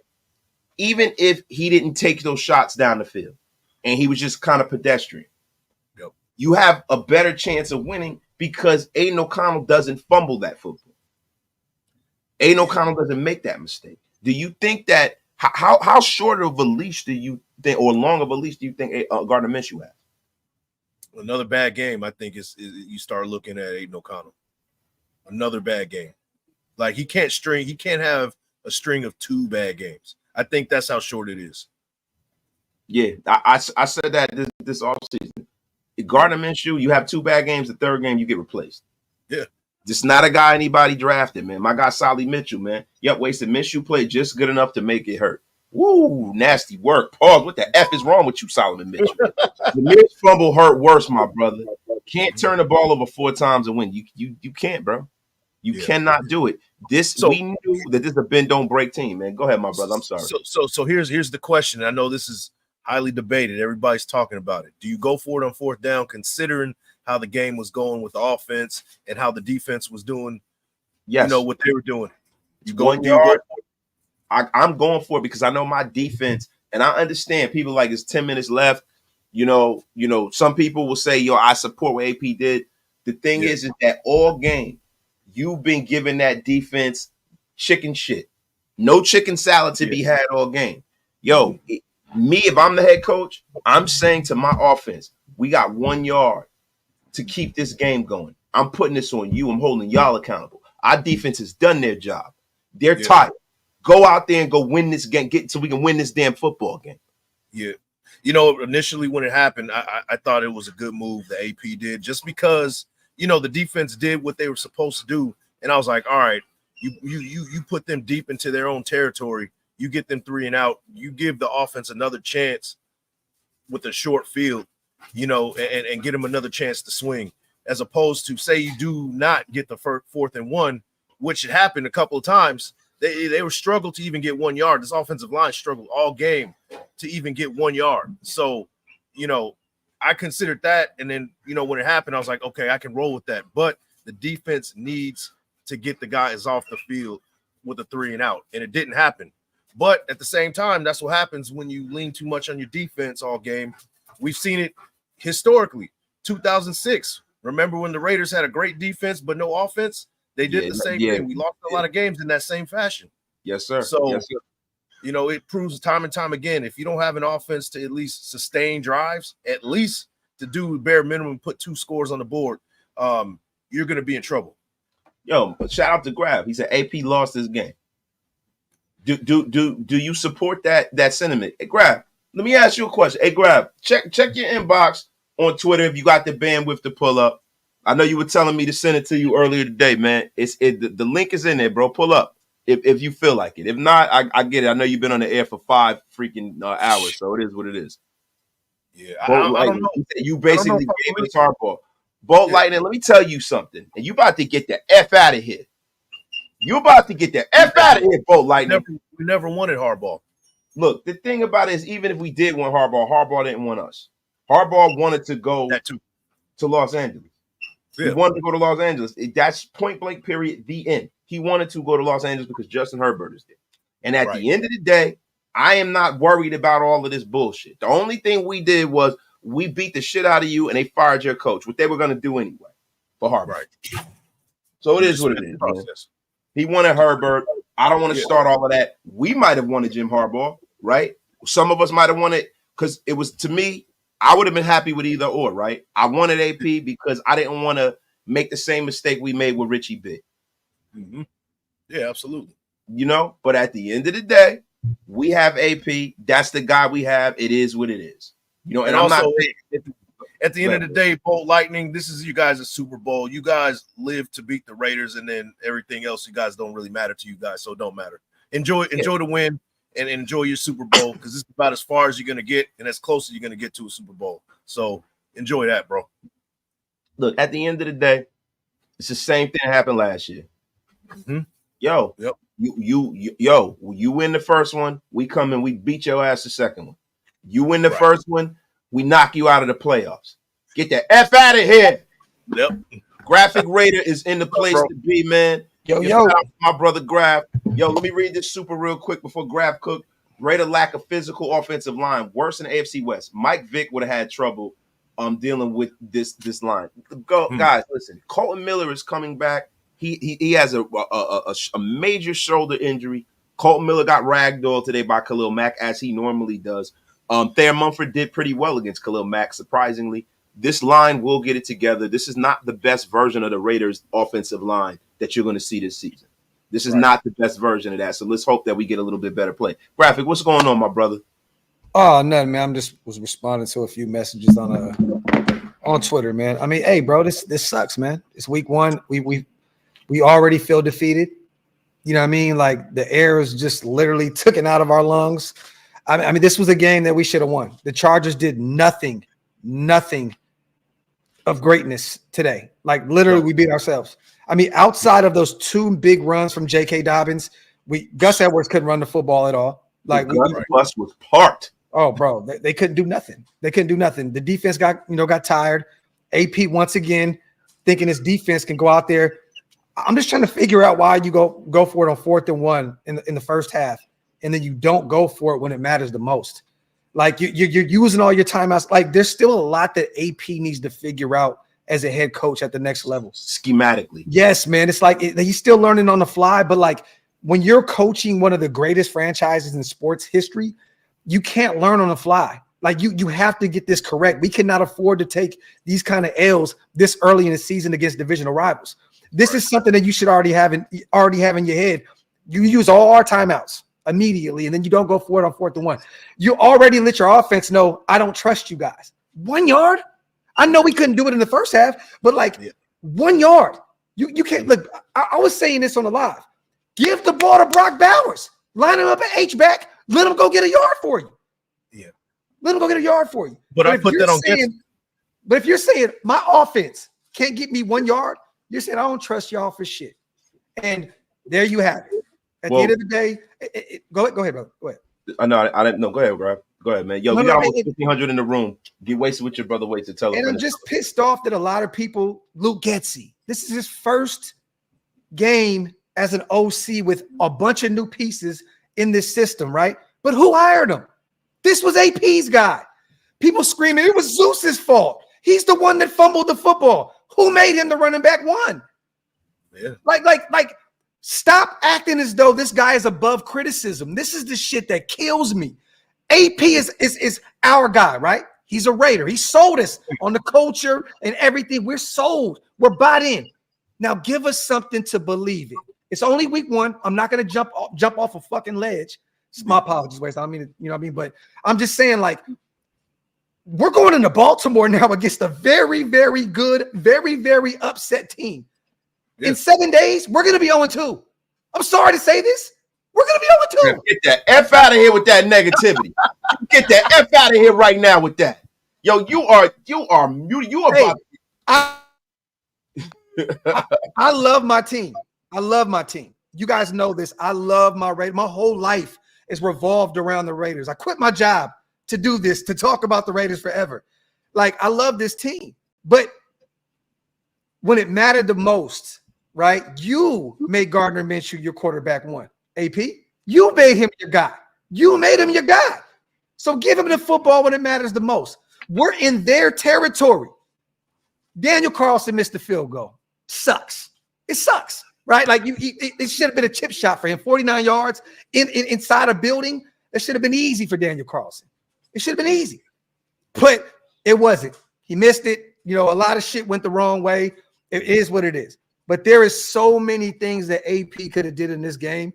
he didn't take those shots down the field and he was just kind of pedestrian, you have a better chance of winning because Aiden O'Connell doesn't fumble that football. Aiden O'Connell doesn't make that mistake. Do you think that how short of a leash do you think, or long of a leash do you think Gardner Minshew has? Another bad game, I think, is you start looking at Aiden O'Connell. Another bad game. Like he can't have a string of 2 bad games. I think that's how short it is. Yeah, I said that this offseason. Gardner Minshew, you have 2 bad games, the third game you get replaced. Yeah. Just not a guy anybody drafted, man. My guy Solly Mitchell, man. Yep, wasted. Minshew played just good enough to make it hurt. Woo, nasty work. Pause. What the F is wrong with you, Solomon Mitchell? The missed fumble hurt worse, my brother. Can't turn the ball over 4 times and win. You can't, bro. You cannot do it. We knew that this is a bend don't break team, man. Go ahead, my brother. I'm sorry. So here's the question. I know this is highly debated. Everybody's talking about it. Do you go for it on 4th down, considering how the game was going with the offense and how the defense was doing? Yes. You know what they were doing. I'm going for it because I know my defense, and I understand people like it's 10 minutes left. You know, some people will say, I support what AP did. The thing is that all game, you've been giving that defense chicken shit. No chicken salad to be had all game. If I'm the head coach, I'm saying to my offense, we got 1 yard to keep this game going. I'm putting this on you. I'm holding y'all accountable. Our defense has done their job. They're tired. Go out there and go win this game, so we can win this damn football game. Yeah. Initially when it happened, I thought it was a good move the AP did, just because, the defense did what they were supposed to do. And I was like, all right, you put them deep into their own territory. You get them 3 and out. You give the offense another chance with a short field, and get them another chance to swing, as opposed to, say you do not get the 4th and 1, which had happened a couple of times. They were struggled to even get 1 yard. This offensive line struggled all game to even get 1 yard. So, I considered that. And then, when it happened, I was like, okay, I can roll with that. But the defense needs to get the guys off the field with a 3 and out. And it didn't happen. But at the same time, that's what happens when you lean too much on your defense all game. We've seen it historically. 2006. Remember when the Raiders had a great defense but no offense? They did the same thing. We lost a lot of games in that same fashion. Yes, sir. So, yes, sir. It proves time and time again, if you don't have an offense to at least sustain drives, at least to do bare minimum, put 2 scores on the board, you're going to be in trouble. Shout out to Grab. He said AP lost this game. Do you support that sentiment? Hey, Grab, let me ask you a question. Hey, Grab, check your inbox on Twitter if you got the bandwidth to pull up. I know you were telling me to send it to you earlier today, man. The link is in there, bro. Pull up if you feel like it. If not, I get it. I know you've been on the air for 5 freaking hours, so it is what it is. Yeah, I don't know. You basically gave us hardball. Bolt Lightning, let me tell you something. And you about to get the F out of here. You about to get the F out of here, Bolt Lightning. We never wanted hardball. Look, the thing about it is, even if we did want Harbaugh didn't want us. Harbaugh wanted to go to Los Angeles. Yeah. He wanted to go to Los Angeles. That's point blank, period, the end. He wanted to go to Los Angeles because Justin Herbert is there. And at the end of the day, I am not worried about all of this bullshit. The only thing we did was we beat the shit out of you and they fired your coach, what they were going to do anyway for Herbert. Right. So it is what it is. He wanted Herbert. I don't want to start all of that. We might have wanted Jim Harbaugh, right? Some of us might have wanted, because it was, to me, I would have been happy with either or, right? I wanted AP because I didn't want to make the same mistake we made with Richie Bit. Mm-hmm. Yeah, absolutely. But at the end of the day, we have AP. That's the guy we have. It is what it is. And I'm not. at the end of the day, Bolt Lightning, this is you guys' Super Bowl. You guys live to beat the Raiders, and then everything else, you guys don't really matter to you guys, so it don't matter. Enjoy the win and enjoy your Super Bowl, because it's about as far as you're going to get and as close as you're going to get to a Super Bowl. So enjoy that, bro. Look, at the end of the day, it's the same thing that happened last year. Mm-hmm. Yo, yep. You win the first one, we come and we beat your ass the second one. You win the first one, we knock you out of the playoffs. Get the F out of here. Yep. Graphic Raider is in the place to be, man. Yo. My brother Graf. Yo, let me read this super real quick before Graf cook. Raider lack of physical offensive line, worse than AFC West. Mike Vick would have had trouble dealing with this line. Guys, listen. Colton Miller is coming back. He has a major shoulder injury. Colton Miller got ragdolled today by Khalil Mack, as he normally does. Thayer Munford did pretty well against Khalil Mack, surprisingly. This line will get it together. This is not the best version of the Raiders' offensive line that you're going to see this season. This is not the best version of that. So let's hope that we get a little bit better play. Graphic, what's going on, my brother? Oh, nothing, man. I'm just was responding to a few messages on Twitter, man. I mean, hey, bro, this sucks, man. It's week one. We already feel defeated. You know what I mean? Like the air is just literally taken out of our lungs. I mean, this was a game that we should have won. The Chargers did nothing of greatness today. Like literally, we beat ourselves. I mean, outside of those two big runs from J.K. Dobbins, Gus Edwards couldn't run the football at all. Like the bus was parked. Oh, bro, they couldn't do nothing. They couldn't do nothing. The defense got tired. AP once again thinking his defense can go out there. I'm just trying to figure out why you go for it on 4th and 1 in the first half, and then you don't go for it when it matters the most. Like you're using all your timeouts. Like there's still a lot that AP needs to figure out as a head coach at the next level. Schematically. Yes, man. It's like he's still learning on the fly, but like when you're coaching one of the greatest franchises in sports history, you can't learn on the fly. Like you have to get this correct. We cannot afford to take these kind of L's this early in the season against divisional rivals. This is something that you should already have in your head. You use all our timeouts immediately, and then you don't go for it on 4th and 1. You already let your offense know, I don't trust you guys. 1 yard? I know we couldn't do it in the first half, but 1 yard. You can't look. I was saying this on the live. Give the ball to Brock Bowers. Line him up at H-back. Let him go get a yard for you. Yeah. Let him go get a yard for you. But I put that on. But if you're saying my offense can't get me 1 yard, you're saying I don't trust y'all for shit. And there you have it. At the end of the day, go ahead, brother. Go ahead. I didn't know. Go ahead, bro. Go ahead, man. Yo, we got almost 1,500 in the room. Get wasted with your brother Waits to tell us. And I'm just pissed off that a lot of people, Luke Getsy, this is his first game as an OC with a bunch of new pieces in this system, right? But who hired him? This was AP's guy. People screaming, it was Zeus's fault. He's the one that fumbled the football. Who made him the running back one? Yeah. Like, stop acting as though this guy is above criticism. This is the shit that kills me. AP is our guy, right? He's a Raider. He sold us on the culture and everything. We're sold. We're bought in. Now give us something to believe in. It's only week one. I'm not going to jump off a fucking ledge. It's my apologies, Wes. I don't mean to, you know what I mean? But I'm just saying, like, we're going into Baltimore now against a very, very good, very, very upset team. Yeah. In 7 days, we're going to be 0-2. I'm sorry to say this. We're going to be 0-2. Get the F out of here with that negativity. Get the F out of here right now with that. Yo, you are hey, I love my team. I love my team. You guys know this. I love my Raiders. My whole life is revolved around the Raiders. I quit my job to do this, to talk about the Raiders forever. Like, I love this team. But when it mattered the most, right, you made Gardner Minshew your quarterback one. AP, you made him your guy. You made him your guy. So give him the football when it matters the most. We're in their territory. Daniel Carlson missed the field goal. Sucks. It sucks, right? Like it should have been a chip shot for him. 49 yards inside a building. That should have been easy for Daniel Carlson. It should have been easy, but it wasn't. He missed it. You know, a lot of shit went the wrong way. It is what it is. But there is so many things that AP could have did in this game.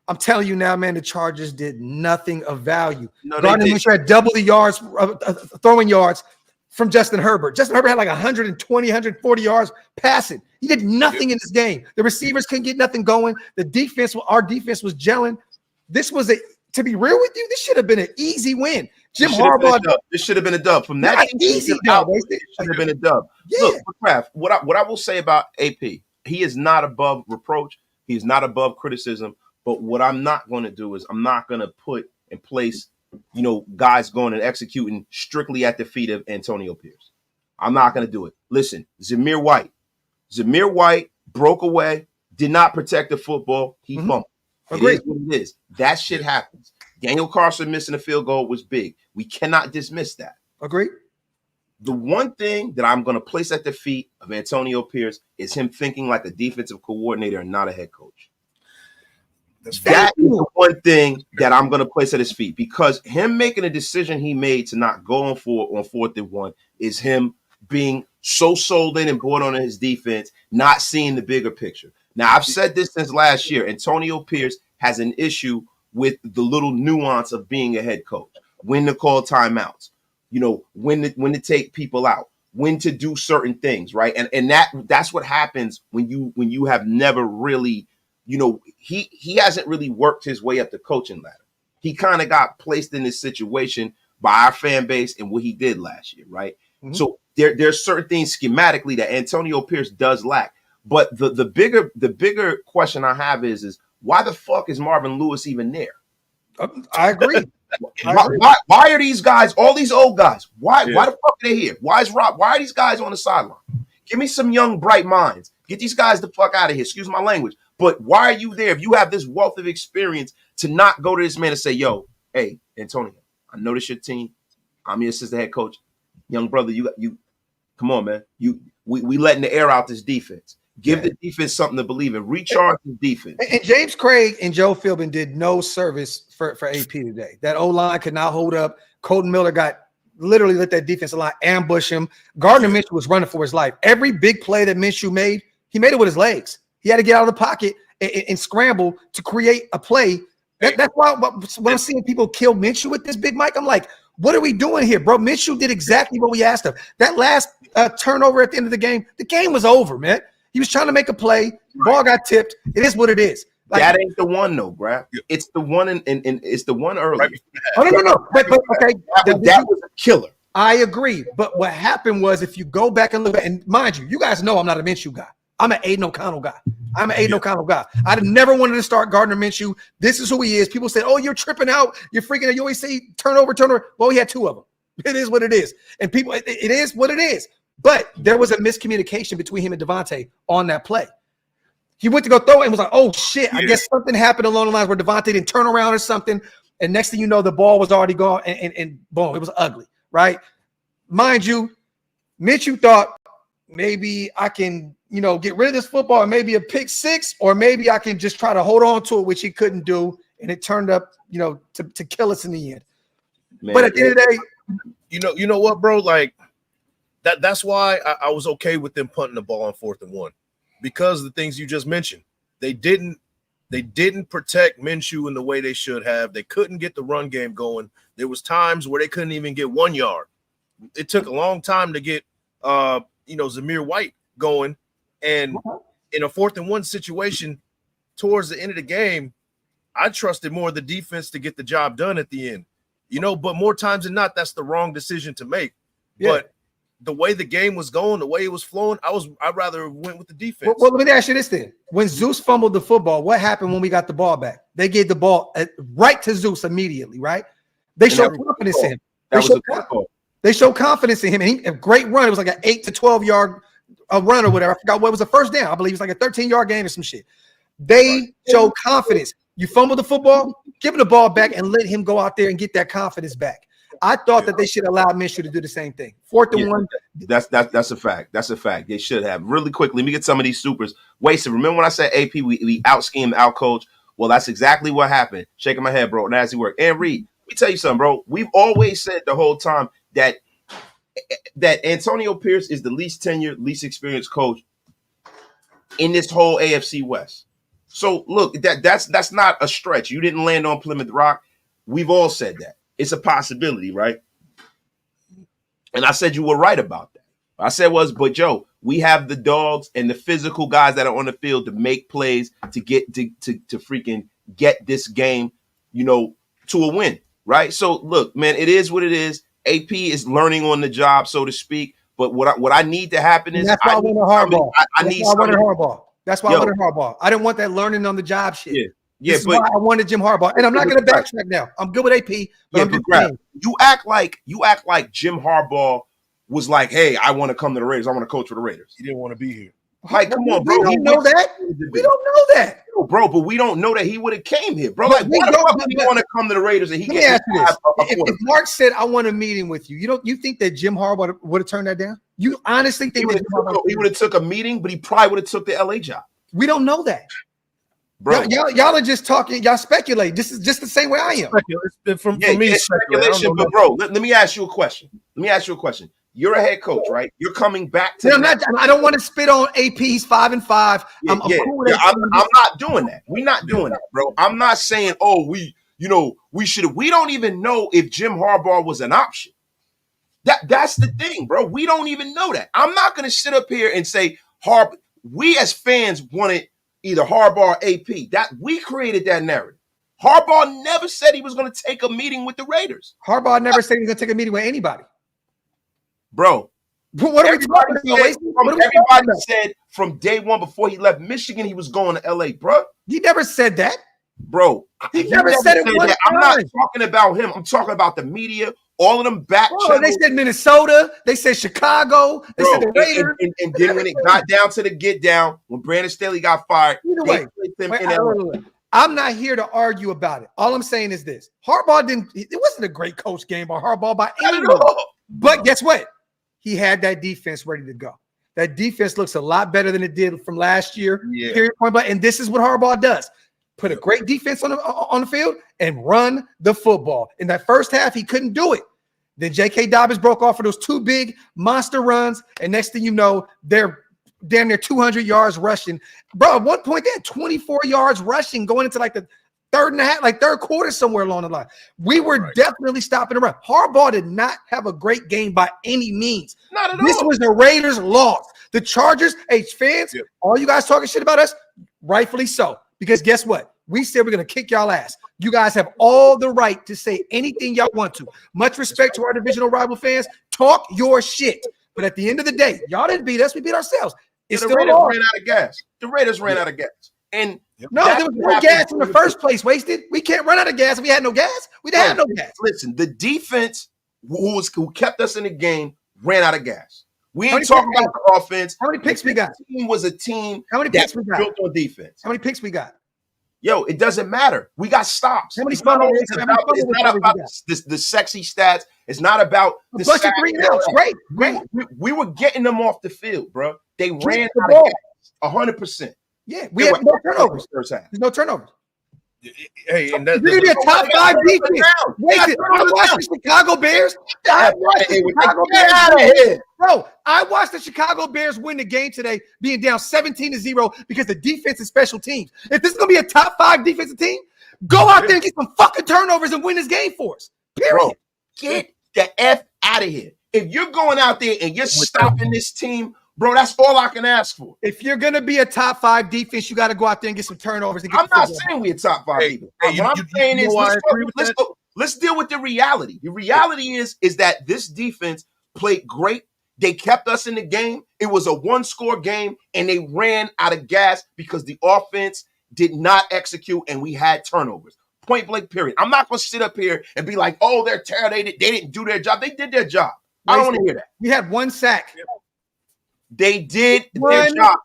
I'm telling you now, man, the Chargers did nothing of value. No, Gardner Minshew had double the yards, throwing yards, from Justin Herbert. Justin Herbert had like 120, 140 yards passing. He did nothing in this game. The receivers couldn't get nothing going. Our defense was gelling. This was to be real with you, this should have been an easy win. Jim Harbaugh. This should have been a dub. From that team, easy out, dub. it should have been a dub. Yeah. Look, Kraft, what I will say about AP, he is not above reproach. He's not above criticism. But what I'm not going to do is I'm not going to put in place, guys going and executing strictly at the feet of Antonio Pierce. I'm not going to do it. Listen, Zamir White broke away, did not protect the football. He fumbled. Agreed. It is what it is. That shit happens. Daniel Carson missing a field goal was big. We cannot dismiss that. Agreed. The one thing that I'm going to place at the feet of Antonio Pierce is him thinking like a defensive coordinator and not a head coach. That is the one thing that I'm going to place at his feet, because him making a decision he made to not go on 4th and 1 is him being so sold in and bought on his defense, not seeing the bigger picture. Now, I've said this since last year. Antonio Pierce has an issue with the little nuance of being a head coach, when to call timeouts, when to take people out, when to do certain things, right? And that's what happens when you have never really, he hasn't really worked his way up the coaching ladder. He kind of got placed in this situation by our fan base and what he did last year, right? Mm-hmm. So there's certain things schematically that Antonio Pierce does lack. But the bigger question I have is why the fuck is Marvin Lewis even there? I agree. Why are these guys, all these old guys, why the fuck are they here? Why are these guys on the sideline? Give me some young, bright minds. Get these guys the fuck out of here. Excuse my language. But why are you there if you have this wealth of experience to not go to this man and say, yo, hey, Antonio, I know this your team. I'm your assistant head coach. Young brother, you come on, man. We letting the air out this defense. Give the defense something to believe in. Recharge the defense. And James Craig and Joe Philbin did no service for AP today. That O-line could not hold up. Colton Miller literally let that defensive line ambush him. Gardner Minshew was running for his life. Every big play that Minshew made, he made it with his legs. He had to get out of the pocket and scramble to create a play. That's why when I'm seeing people kill Minshew with this Big Mike, I'm like, what are we doing here, bro? Minshew did exactly what we asked him. That last turnover at the end of the game was over, man. He was trying to make a play. Ball got tipped. It is what it is. That ain't the one, though, Brad. It's the one, and it's the one early. Oh, no. But okay, that was a killer. I agree. But what happened was, if you go back and look at, and mind you guys know I'm not a Minshew guy. I'm an Aiden O'Connell guy. O'Connell guy. I'd never wanted to start Gardner Minshew. This is who he is. People say, oh, you're tripping out. You're freaking out. You always say turnover. Well, he had 2 of them. It is what it is. And people, it is what it is. But there was a miscommunication between him and Devontae on that play. He went to go throw it and was like, oh, shit. I guess something happened along the lines where Devontae didn't turn around or something. And next thing you know, the ball was already gone and boom, it was ugly, right? Mind you, Minshew thought maybe I can, get rid of this football and maybe a pick 6, or maybe I can just try to hold on to it, which he couldn't do. And it turned up, to kill us in the end. Man, but at the end of the day, you know what, bro? Like, that's why I was okay with them punting the ball on 4th and 1, because of the things you just mentioned. They didn't protect Minshew in the way they should have. They couldn't get the run game going. There was times where they couldn't even get 1 yard. It took a long time to get Zamir White going. And in a 4th and 1 situation towards the end of the game, I trusted more of the defense to get the job done at the end. But more times than not, that's the wrong decision to make. Yeah. But the way the game was going, the way it was flowing, I'd rather went with the defense. Well, let me ask you this then. When Zeus fumbled the football, what happened when we got the ball back? They gave the ball right to Zeus immediately, right? They showed confidence in him. They showed confidence in him. And a great run. It was like an 8 to 12 yard run or whatever. I forgot what was the first down. I believe it was like a 13-yard gain or some shit. They showed confidence. You fumble the football, give him the ball back and let him go out there and get that confidence back. I thought that they should allow Minshew to do the same thing. 4th and 1. That's a fact. That's a fact. They should have. Really quickly, let me get some of these supers. Wasted. Remember when I said AP, we out-schemed, out-coached? Well, that's exactly what happened. Shaking my head, bro. Nasty work. And Reed, let me tell you something, bro. We've always said the whole time that Antonio Pierce is the least tenured, least experienced coach in this whole AFC West. So, look, that's not a stretch. You didn't land on Plymouth Rock. We've all said that. It's a possibility, right? And I said you were right about that. What I said was, but Joe, we have the dogs and the physical guys that are on the field to make plays to get to freaking get this game, to a win, right? So look, man, it is what it is. AP is learning on the job, so to speak. But what I need to happen is that's why I wanted Harbaugh. I need Harbaugh. That's why I wanted Harbaugh. I didn't want that learning on the job shit. Yeah, but why I wanted Jim Harbaugh, and I'm not going to backtrack now. I'm good with AP. But you act like Jim Harbaugh was like, hey, I want to come to the Raiders. I want to coach for the Raiders. He didn't want to be here. Like, come on, bro. We don't know that. We don't know that. No, bro, but we don't know that he would have came here, bro. Like, why the fuck would he want to come to the Raiders and he gets if Mark said, I want a meeting with you, you think that Jim Harbaugh would have turned that down? You honestly think he would have took a meeting, but he probably would have took the LA job? We don't know that. Bro, y'all are just talking, y'all speculate. This is just the same way I am. For me, it's speculation, but bro, let me ask you a question. You're a head coach, right? You're coming back to. I don't want to spit on AP. He's 5-5. I'm cool with I'm not doing that. We're not doing that, bro. I'm not saying, we should. We don't even know if Jim Harbaugh was an option. That's the thing, bro. We don't even know that. I'm not going to sit up here and say we as fans wanted either Harbaugh or AP. That we created that narrative. Harbaugh never said he was going to take a meeting with the Raiders. Harbaugh never said he was going to take a meeting with anybody. Bro, what are we talking about? Everybody said from day one before he left Michigan he was going to LA, bro. He never said that. Bro, he never said it one time. I'm not talking about him. I'm talking about the media. All of them back channels. They said Minnesota. They said Chicago. They said the Raiders. And then when it got down to the get down, when Brandon Staley got fired, I'm not here to argue about it. All I'm saying is this. Harbaugh it wasn't a great coach game by Harbaugh by any means. But guess what? He had that defense ready to go. That defense looks a lot better than it did from last year. Yeah. Period, point blank. And this is what Harbaugh does. Put a great defense on the field and run the football. In that first half, he couldn't do it. Then J.K. Dobbins broke off for those two big monster runs. And next thing you know, they're damn near 200 yards rushing. Bro, at one point, they had 24 yards rushing going into like the third quarter somewhere along the line. We were definitely stopping the run. Harbaugh did not have a great game by any means. Not at all. This was the Raiders' loss. The Chargers, fans, all you guys talking shit about us, rightfully so. Because guess what? We said we're going to kick y'all ass. You guys have all the right to say anything y'all want to. Much respect to our divisional rival fans. Talk your shit. But at the end of the day, y'all didn't beat us. We beat ourselves. The Raiders ran out of gas. The Raiders ran out of gas. And no, there was no gas in the first place, Wasted. We can't run out of gas if we had no gas. We didn't have no gas. Listen, the defense who kept us in the game ran out of gas. We ain't talking about the offense. How many picks we got? The team was a team How many picks we got? built on defense. How many picks we got? Yo, it doesn't matter. We got stops. How many it's not about the sexy stats. It's not about the bunch of 3 and outs. Great. We were getting them off the field, bro. They ran out of gas 100%. Yeah, we had no turnovers. There's no turnovers. Hey, and that's going to be a top 5 defense. I watched the Chicago Bears. Bro, I watched the Chicago Bears win the game today, being down 17-0 because the defense and special teams. If this is going to be a top 5 defensive team, go out there and get some fucking turnovers and win this game for us. Period. Bro, get the F out of here. If you're going out there and you're stopping this team, bro, that's all I can ask for. If you're going to be a top 5 defense, you got to go out there and get some turnovers. And I'm not saying we're a top 5 defense. What I'm saying is let's deal with the reality. The reality is that this defense played great. They kept us in the game. It was a 1-score game, and they ran out of gas because the offense did not execute, and we had turnovers. Point blank, period. I'm not going to sit up here and be like, oh, they're terrible. They didn't do their job. They did their job. I don't want to hear that. We had 1 sack. They did their job.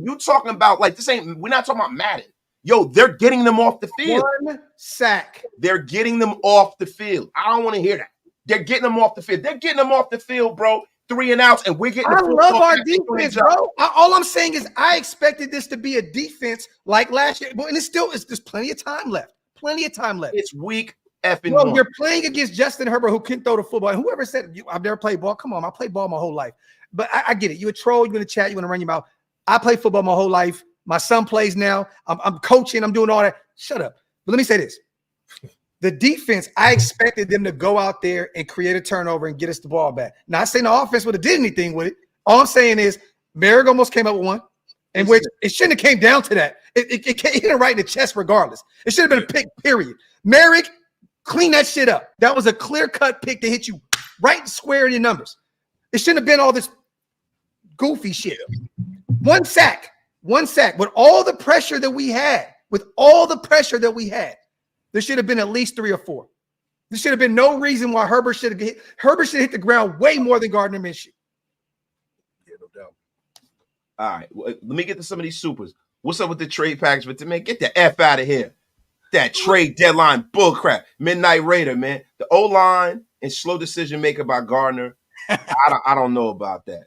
You talking about like this ain't, we're not talking about Madden. Yo, they're getting them off the field. 1 sack. They're getting them off the field. I don't want to hear that. They're getting them off the field. They're getting them off the field, bro. 3 and outs, and we're getting. I love our defense, bro. All I'm saying is I expected this to be a defense like last year, but and there's plenty of time left. It's week effing. Bro, you're playing against Justin Herbert, who can throw the football. And whoever said I've never played ball, come on, I played ball my whole life. But I get it. You a troll. You in the chat. You want to run your mouth. I play football my whole life. My son plays now. I'm coaching. I'm doing all that. Shut up. But let me say this. The defense, I expected them to go out there and create a turnover and get us the ball back. Not saying the offense would have did anything with it. All I'm saying is Merrick almost came up with one, in which it shouldn't have came down to that. It hit him right in the chest regardless. It should have been a pick, period. Merrick, clean that shit up. That was a clear-cut pick to hit you right square in your numbers. It shouldn't have been all this goofy shit. One sack. With all the pressure that we had, there should have been at least 3 or 4. There should have been no reason why Herbert should have hit the ground way more than Gardner Minshew. Yeah, no doubt. All right, well, let me get to some of these supers. What's up with the trade package? But man, get the F out of here. That trade deadline bullcrap. Midnight Raider, man. The O-line and slow decision maker by Gardner. I don't know about that,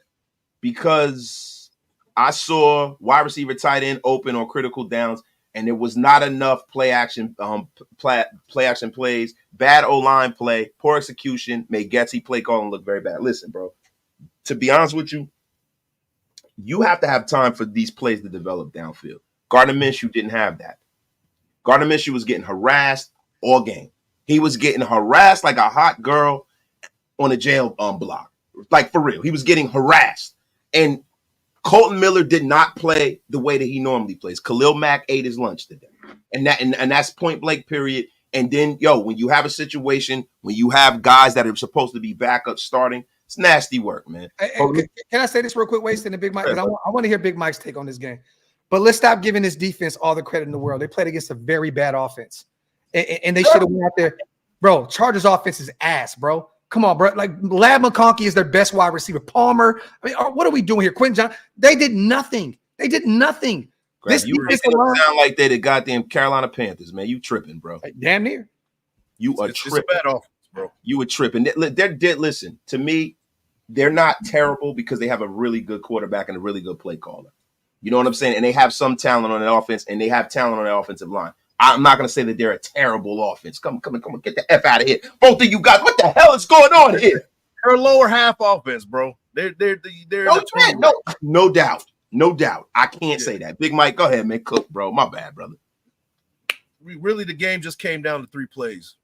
because I saw wide receiver tight end open on critical downs, and there was not enough play action plays. Bad O-line play, poor execution, made Getsy play calling look very bad. Listen, bro, to be honest with you, you have to have time for these plays to develop downfield. Gardner Minshew didn't have that. Gardner Minshew was getting harassed all game. He was getting harassed like a hot girl on a jail block. Like, for real. He was getting harassed. And Colton Miller did not play the way that he normally plays. Khalil Mack ate his lunch today. And that's point blank, period. And then, when you have a situation, when you have guys that are supposed to be backup starting, it's nasty work, man. Can I say this real quick, Wasting the Big Mike? I want to hear Big Mike's take on this game. But let's stop giving this defense all the credit in the world. They played against a very bad offense. And they should have went out there. Bro, Chargers offense is ass, bro. Come on, bro. Like, Lab McConkey is their best wide receiver. Palmer. I mean, what are we doing here? Quentin John. They did nothing. This you sound like they're the goddamn Carolina Panthers, man. You tripping, bro. Damn near. You are tripping. It's a bad offense, bro. You were tripping. Listen, to me, they're not terrible because they have a really good quarterback and a really good play caller. You know what I'm saying? And they have some talent on the offense, and they have talent on the offensive line. I'm not going to say that they're a terrible offense. Come on. Get the F out of here. Both of you guys, what the hell is going on here? They're a lower half offense, bro. They're no doubt. I can't say that. Big Mike, go ahead, man. Cook, bro. My bad, brother. Really, the game just came down to 3 plays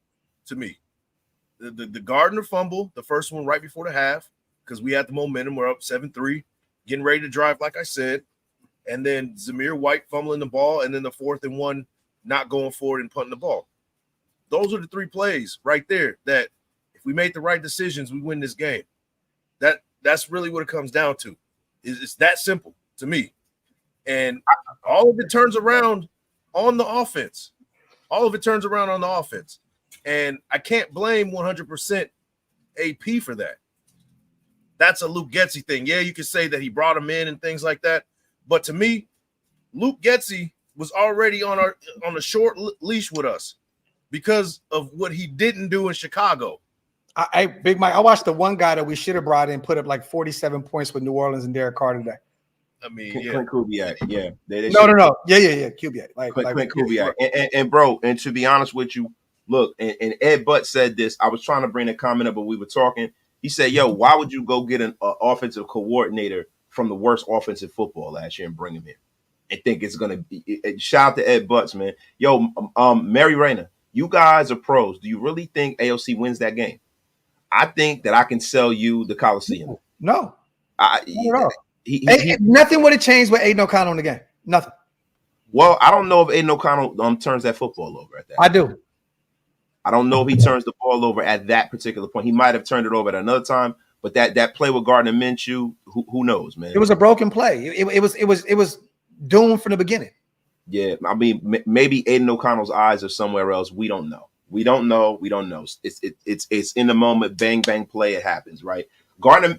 to me. The Gardner fumble, the first one right before the half, because we had the momentum. We're up 7-3, getting ready to drive, like I said. And then Zamir White fumbling the ball, and then the 4th and 1 not going forward and punting the ball. Those are the 3 plays right there that if we made the right decisions, we win this game. That's really what it comes down to. It's that simple to me. And all of it turns around on the offense. And I can't blame 100% AP for that. That's a Luke Getsy thing. Yeah, you could say that he brought him in and things like that. But to me, Luke Getsy was already on a short leash with us because of what he didn't do in Chicago. Big Mike, I watched the one guy that we should have brought in put up like 47 points with New Orleans and Derek Carr today. I mean, Clint Kubiak, yeah. No. Yeah. Kubiak. Clint Kubiak. And bro, and to be honest with you, look, and Ed Butt said this. I was trying to bring a comment up, but we were talking. He said, why would you go get an offensive coordinator from the worst offensive football last year and bring him in and think it's going to be – shout out to Ed Butts, man. Mary Rayner, you guys are pros. Do you really think AOC wins that game? I think that I can sell you the Coliseum. No. Nothing would have changed with Aiden O'Connell in the game. Nothing. Well, I don't know if Aiden O'Connell turns that football over at that. I do. I don't know if he turns the ball over at that particular point. He might have turned it over at another time, but that play with Gardner Minshew, who knows, man? It was a broken play. It was doomed from the beginning. Yeah, I mean, maybe Aiden O'Connell's eyes are somewhere else. We don't know. It's in the moment, bang bang play. It happens, right? Gardner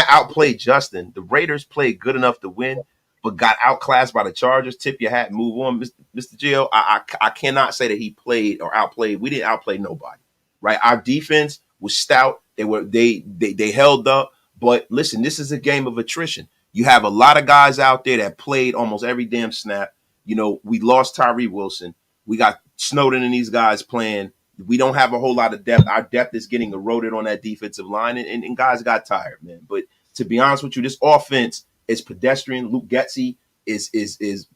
outplayed Justin. The Raiders played good enough to win, but got outclassed by the Chargers. Tip your hat, move on, Mr. Gio. I cannot say that he played or outplayed. We didn't outplay nobody, right? Our defense was stout. They held up. But listen, this is a game of attrition. You have a lot of guys out there that played almost every damn snap. We lost Tyree Wilson. We got Snowden and these guys playing. We don't have a whole lot of depth. Our depth is getting eroded on that defensive line, and guys got tired, man. But to be honest with you, this offense is pedestrian. Luke Getsy is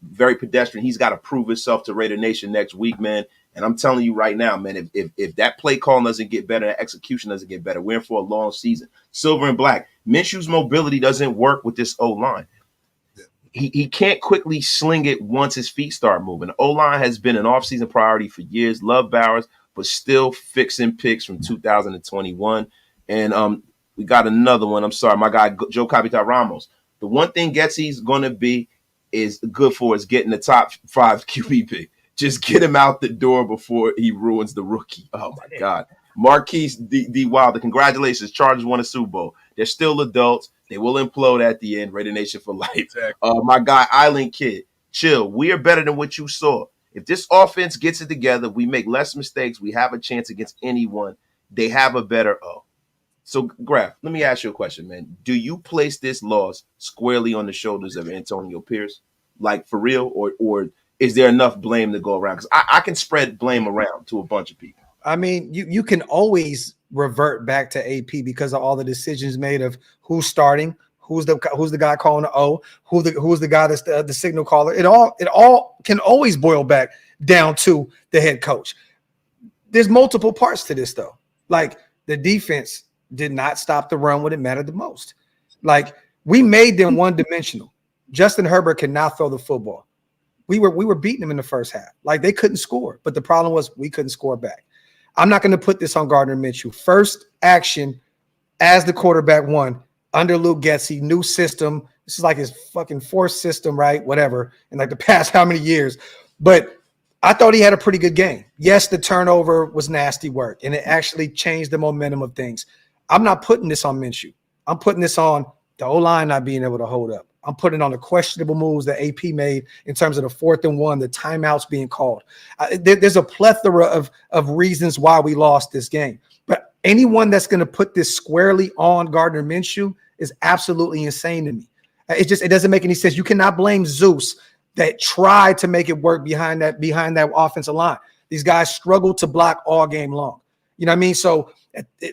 very pedestrian. He's got to prove himself to Raider Nation next week, man. And I'm telling you right now, man, if that play call doesn't get better, that execution doesn't get better, we're in for a long season. Silver and black. Minshew's mobility doesn't work with this O-line. He can't quickly sling it once his feet start moving. The O-line has been an offseason priority for years. Love Bowers, but still fixing picks from 2021. And we got another one. I'm sorry, my guy Joe Capita Ramos. The one thing Getsy's going to be is good for is getting the top 5 QB pick. Just get him out the door before he ruins the rookie. Oh, my God. Marquise D. Wilder, congratulations. Chargers won a Super Bowl. They're still adults. They will implode at the end. Raider Nation for life. Exactly. My guy, Island Kid, chill. We are better than what you saw. If this offense gets it together, we make less mistakes. We have a chance against anyone. They have a better O. So, Graf, let me ask you a question, man. Do you place this loss squarely on the shoulders of Antonio Pierce? Like, for real? Or is there enough blame to go around? Because I can spread blame around to a bunch of people. I mean, you can always revert back to AP because of all the decisions made of who's starting, who's the guy calling the O, who's the guy that's the signal caller. It all can always boil back down to the head coach. There's multiple parts to this though. Like the defense did not stop the run when it mattered the most. Like we made them one-dimensional. Justin Herbert cannot throw the football. We were beating them in the first half. Like they couldn't score, but the problem was we couldn't score back. I'm not going to put this on Gardner Minshew. First action as the quarterback one under Luke Getsy, new system. This is like his fucking fourth system, right? Whatever. In like the past how many years. But I thought he had a pretty good game. Yes, the turnover was nasty work, and it actually changed the momentum of things. I'm not putting this on Minshew. I'm putting this on the O-line not being able to hold up. I'm putting on the questionable moves that AP made in terms of the 4th and 1, the timeouts being called. There's a plethora of reasons why we lost this game. But anyone that's going to put this squarely on Gardner Minshew is absolutely insane to me. It doesn't make any sense. You cannot blame Zeus that tried to make it work behind that offensive line. These guys struggled to block all game long. You know what I mean? So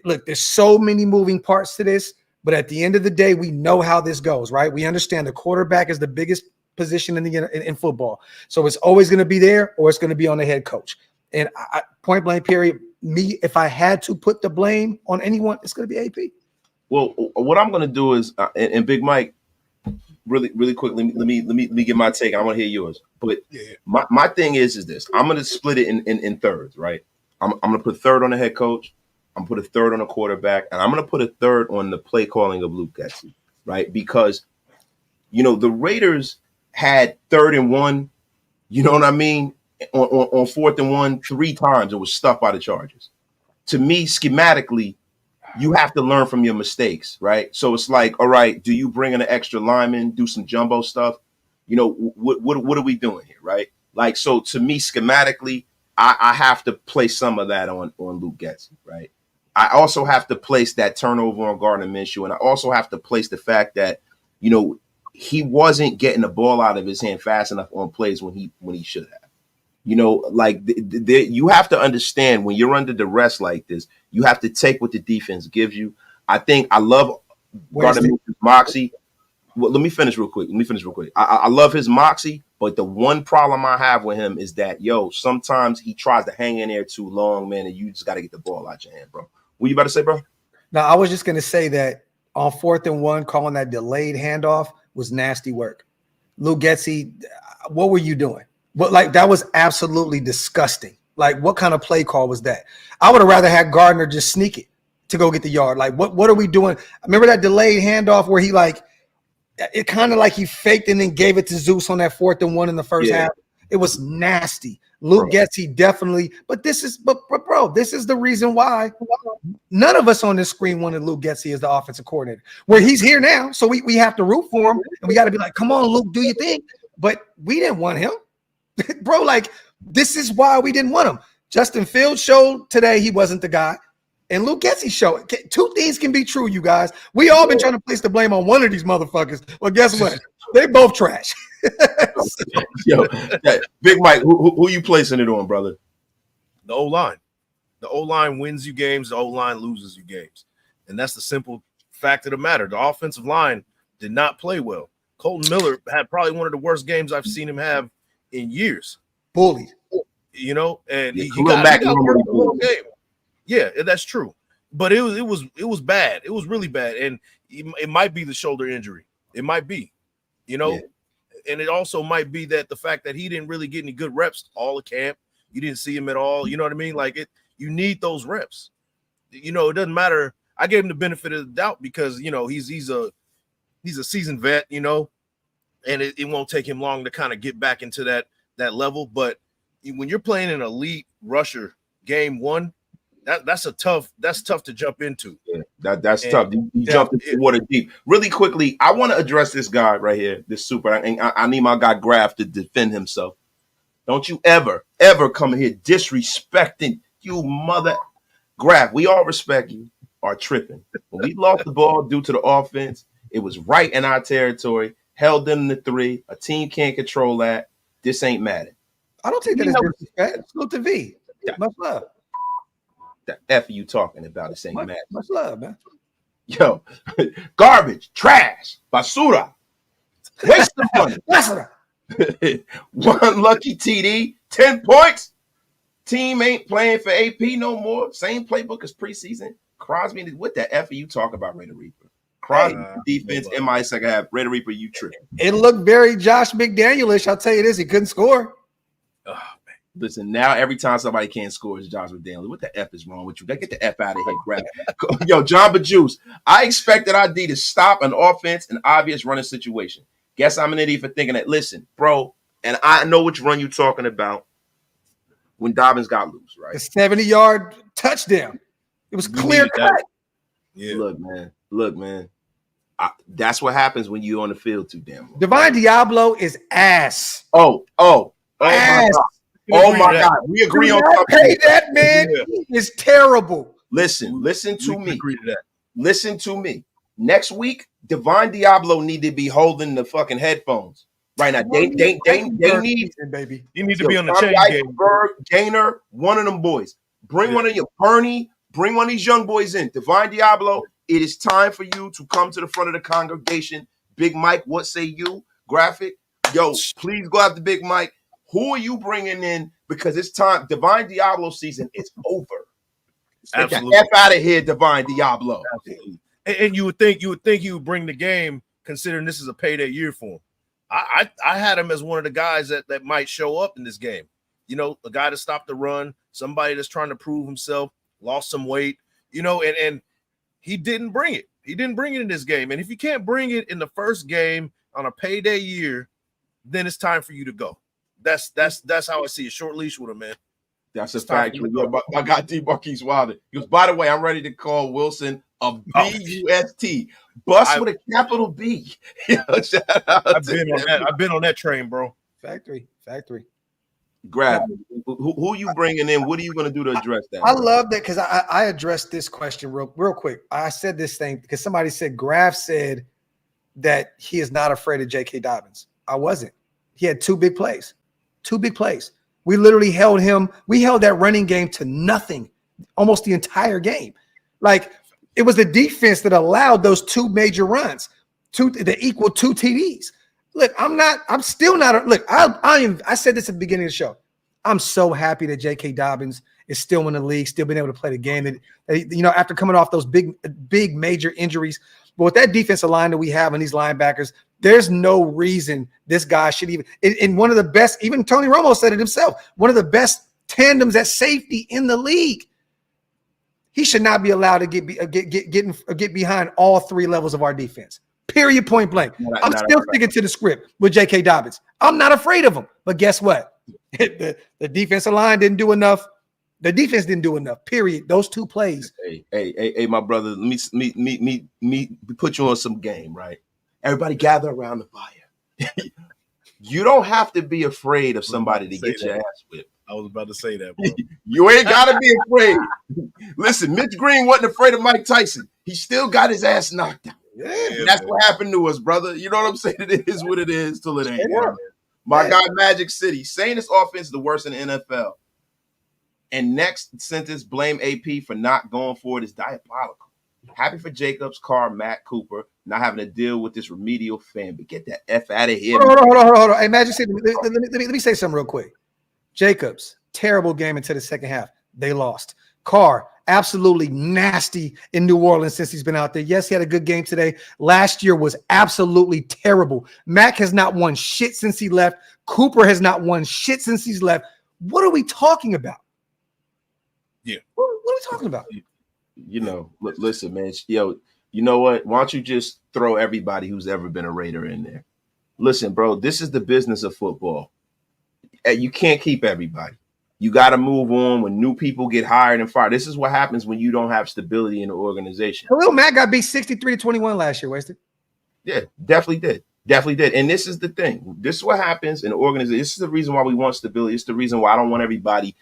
look, there's so many moving parts to this. But at the end of the day, we know how this goes, right? We understand the quarterback is the biggest position in football. So it's always going to be there or it's going to be on the head coach. And point blank period, if I had to put the blame on anyone, it's going to be AP. Well, what I'm going to do is, and Big Mike, really quickly, let me get my take. I want to hear yours. But my thing is this. I'm going to split it in thirds, right? I'm going to put third on the head coach. I'm going to put a third on the quarterback, and I'm going to put a third on the play calling of Luke Getsy, right? Because, the Raiders had 3rd and 1, you know what I mean, on 4th and 1 3 times. It was stuffed by the Chargers. To me, schematically, you have to learn from your mistakes, right? So it's like, all right, do you bring in an extra lineman, do some jumbo stuff? What are we doing here, right? Like, so to me, schematically, I have to place some of that on Luke Getsy, right? I also have to place that turnover on Gardner Minshew, and I also have to place the fact that, he wasn't getting the ball out of his hand fast enough on plays when he should have. You have to understand when you're under duress like this, you have to take what the defense gives you. I love Gardner Minshew's moxie. Well, let me finish real quick. I love his moxie, but the one problem I have with him is that, sometimes he tries to hang in there too long, man, and you just got to get the ball out your hand, bro. What you about to say, bro? Now, I was just going to say that on 4th and 1, calling that delayed handoff was nasty work. Luke Getsy, what were you doing? That was absolutely disgusting. Like, what kind of play call was that? I would have rather had Gardner just sneak it to go get the yard. Like, what are we doing? Remember that delayed handoff where it kind of like he faked and then gave it to Zeus on that 4th and 1 in the first half. It was nasty. Luke Getsy definitely, but this is the reason why none of us on this screen wanted Luke Getsy as the offensive coordinator. Where he's here now, so we have to root for him, and we got to be like, come on, Luke, do your thing. But we didn't want him, bro. Like, this is why we didn't want him. Justin Fields showed today he wasn't the guy, and Luke Getsy showed. 2 things can be true, you guys. We all been trying to place the blame on one of these motherfuckers. Well, guess what? They both trash. Yo, Big Mike, who you placing it on, brother? The O-line. The O-line wins you games. The O-line loses you games. And that's the simple fact of the matter. The offensive line did not play well. Colton Miller had probably one of the worst games I've seen him have in years. Bullied. you know, and Yeah, he Khalil got Mack the normally whole moves. game. Yeah, that's true. But it was bad. It was really bad, and it might be the shoulder injury. It might be, you know, Yeah. and it also might be that the fact that he didn't really get any good reps all of camp. You didn't see him at all. You know what I mean? Like you need those reps. You know, it doesn't matter. I gave him the benefit of the doubt because you know he's a seasoned vet. You know, and it won't take him long to kind of get back into that level. But when you're playing an elite rusher game one, that's tough to jump into. Yeah, that's tough. You jumped into water deep. Really quickly, I want to address this guy right here, this super. I need my guy Graf to defend himself. Don't you ever come here disrespecting you, mother. Graf, we all respect you, are tripping. When we lost the ball due to the offense, it was right in our territory, held them to 3. A team can't control that. This ain't matter. I don't think that is disrespect. Salute to V. Much love. The F are you talking about? This ain't matter. Much love, man. Yo, garbage, trash, basura, waste of money. One lucky TD, 10 points. Team ain't playing for AP no more. Same playbook as preseason. Crosby, what the F are you talking about, Raider Reaper? Crosby defense in my second half. Raider Reaper, you tripping. It looked very Josh McDanielish. I'll tell you this, he couldn't score. Oh, man. Listen, now every time somebody can't score, it's Josh McDaniels. What the F is wrong with you? Get the F out of here, Grab. Yo, John Bajuice, I expected our D to stop an offense in obvious running situation. Guess I'm an idiot for thinking that. Listen, bro, and I know which run you're talking about when Dobbins got loose, right? A 70-yard touchdown. It was clear cut. Yeah. Look, man. That's what happens when you're on the field too damn long. Divine Diablo is ass. Oh ass. My God. We agree on something. Hey, that man is terrible. Listen to me. Listen to me. Next week, Divine Diablo need to be holding the fucking headphones. Right now, they need baby. You need to be on the chain game. Gainer, one of them boys. Bring one of your Bernie. Bring one of these young boys in. Divine Diablo, it is time for you to come to the front of the congregation. Big Mike, what say you? Graphic, yo, please go after Big Mike. Who are you bringing in? Because it's time. Divine Diablo season is over. Get the F out of here, Divine Diablo. Absolutely. And you would think he would bring the game, considering this is a payday year for him. I had him as one of the guys that might show up in this game. You know, a guy to stop the run, somebody that's trying to prove himself, lost some weight, you know, and he didn't bring it. He didn't bring it in this game. And if you can't bring it in the first game on a payday year, then it's time for you to go. That's how I see it. Short leash with him, man. That's a fact. I got D. Bucky's Wilder. He goes, by the way, I'm ready to call Wilson a B-U-S-T. Bus with a capital B. I've been on that train, bro. Factory. Grab. Who you bringing in? What are you going to do to address that? I love that because I addressed this question real quick. I said this thing because somebody said Graf said that he is not afraid of J.K. Dobbins. I wasn't. He had 2 big plays. We literally held him. We held that running game to nothing almost the entire game. Like, it was the defense that allowed those 2 major runs, that equal 2 TDs. Look, I said this at the beginning of the show. I'm so happy that J.K. Dobbins is still in the league, still being able to play the game. That you know, after coming off those big major injuries. But with that defensive line that we have and these linebackers, there's no reason this guy should even – in one of the best – even Tony Romo said it himself, one of the best tandems at safety in the league. He should not be allowed to get behind all 3 levels of our defense. Period, point blank. I'm still sticking to the script with J.K. Dobbins. I'm not afraid of him. But guess what? The defensive line didn't do enough. The defense didn't do enough. Period. Those 2 plays. Hey, my brother. Let me put you on some game, right? Everybody gather around the fire. You don't have to be afraid of somebody to get your ass whipped. I was about to say that, bro. You ain't got to be afraid. Listen, Mitch Green wasn't afraid of Mike Tyson. He still got his ass knocked out. Yeah, that's what happened to us, brother. You know what I'm saying? It is what it is till it ain't. My guy, Magic City, saying this offense is the worst in the NFL. And next sentence, blame AP for not going for it is diabolical. Happy for Jacobs, Carr, Matt, Cooper, not having to deal with this remedial fan. But get that F out of here. Hold on. Hey, Magic City, let me say something real quick. Jacobs, terrible game into the second half. They lost. Carr, absolutely nasty in New Orleans since he's been out there. Yes, he had a good game today. Last year was absolutely terrible. Mack has not won shit since he left. Cooper has not won shit since he's left. What are we talking about? Yeah. What are we talking about? You know, listen, man. Yo, you know what? Why don't you just throw everybody who's ever been a Raider in there? Listen, bro, this is the business of football. You can't keep everybody. You got to move on when new people get hired and fired. This is what happens when you don't have stability in the organization. Khalil Mack got beat 63-21 last year, Wasted. Yeah, definitely did. Definitely did. And this is the thing. This is what happens in the organization. This is the reason why we want stability. It's the reason why I don't want everybody,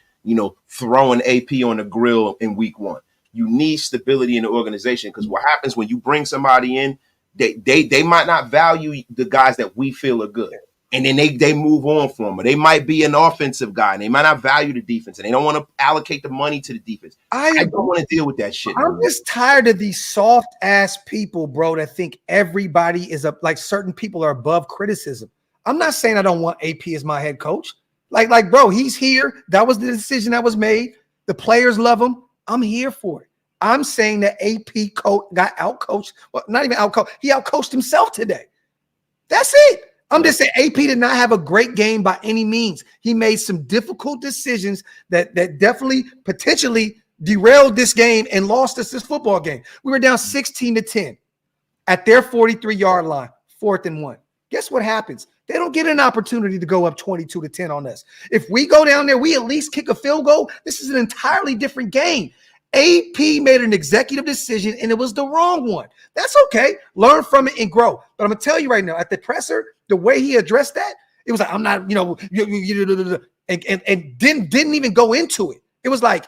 throwing AP on the grill in week 1. You need stability in the organization, because what happens when you bring somebody in, they might not value the guys that we feel are good. And then they move on from them. They might be an offensive guy, and they might not value the defense, and they don't want to allocate the money to the defense. I don't want to deal with that shit. I'm just tired of these soft ass people, bro, that think everybody is like certain people are above criticism. I'm not saying I don't want AP as my head coach. Like, bro, he's here. That was the decision that was made. The players love him. I'm here for it. I'm saying that AP got outcoached. Well, not even outcoached. He outcoached himself today. That's it. I'm just saying AP did not have a great game by any means. He made some difficult decisions that definitely potentially derailed this game and lost us this football game. We were down 16-10 at their 43-yard line, 4th and 1. Guess what happens? They don't get an opportunity to go up 22-10 on us. If we go down there, we at least kick a field goal. This is an entirely different game. AP made an executive decision, and it was the wrong one. That's okay. Learn from it and grow. But I'm going to tell you right now, at the presser, the way he addressed that, it was like, I'm not, and didn't even go into it. It was like,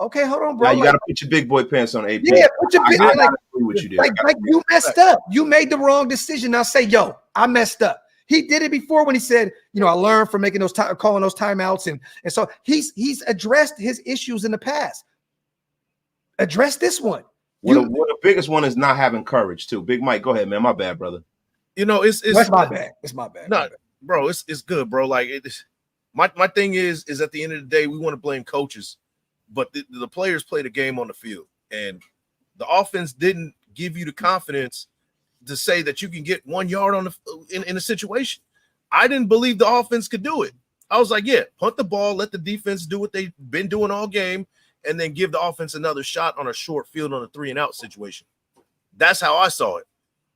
okay, hold on, bro. Now you got to put your big boy pants on, AP. Yeah, put your big boy. I agree with you there. Like you messed up. You made the wrong decision. Now say, yo, I messed up. He did it before when he said, I learned from making calling those timeouts, and so he's addressed his issues in the past. Address this one. The biggest one is not having courage too. Big Mike, go ahead, man. My bad, brother. It's my bad. It's my bad. No, bro, it's good, bro. Like my thing is at the end of the day, we want to blame coaches, but the players play the game on the field, and the offense didn't give you the confidence to say that you can get 1 yard on in a situation. I didn't believe the offense could do it. I was like, yeah, punt the ball, let the defense do what they've been doing all game, and then give the offense another shot on a short field on a 3-and-out situation. That's how I saw it.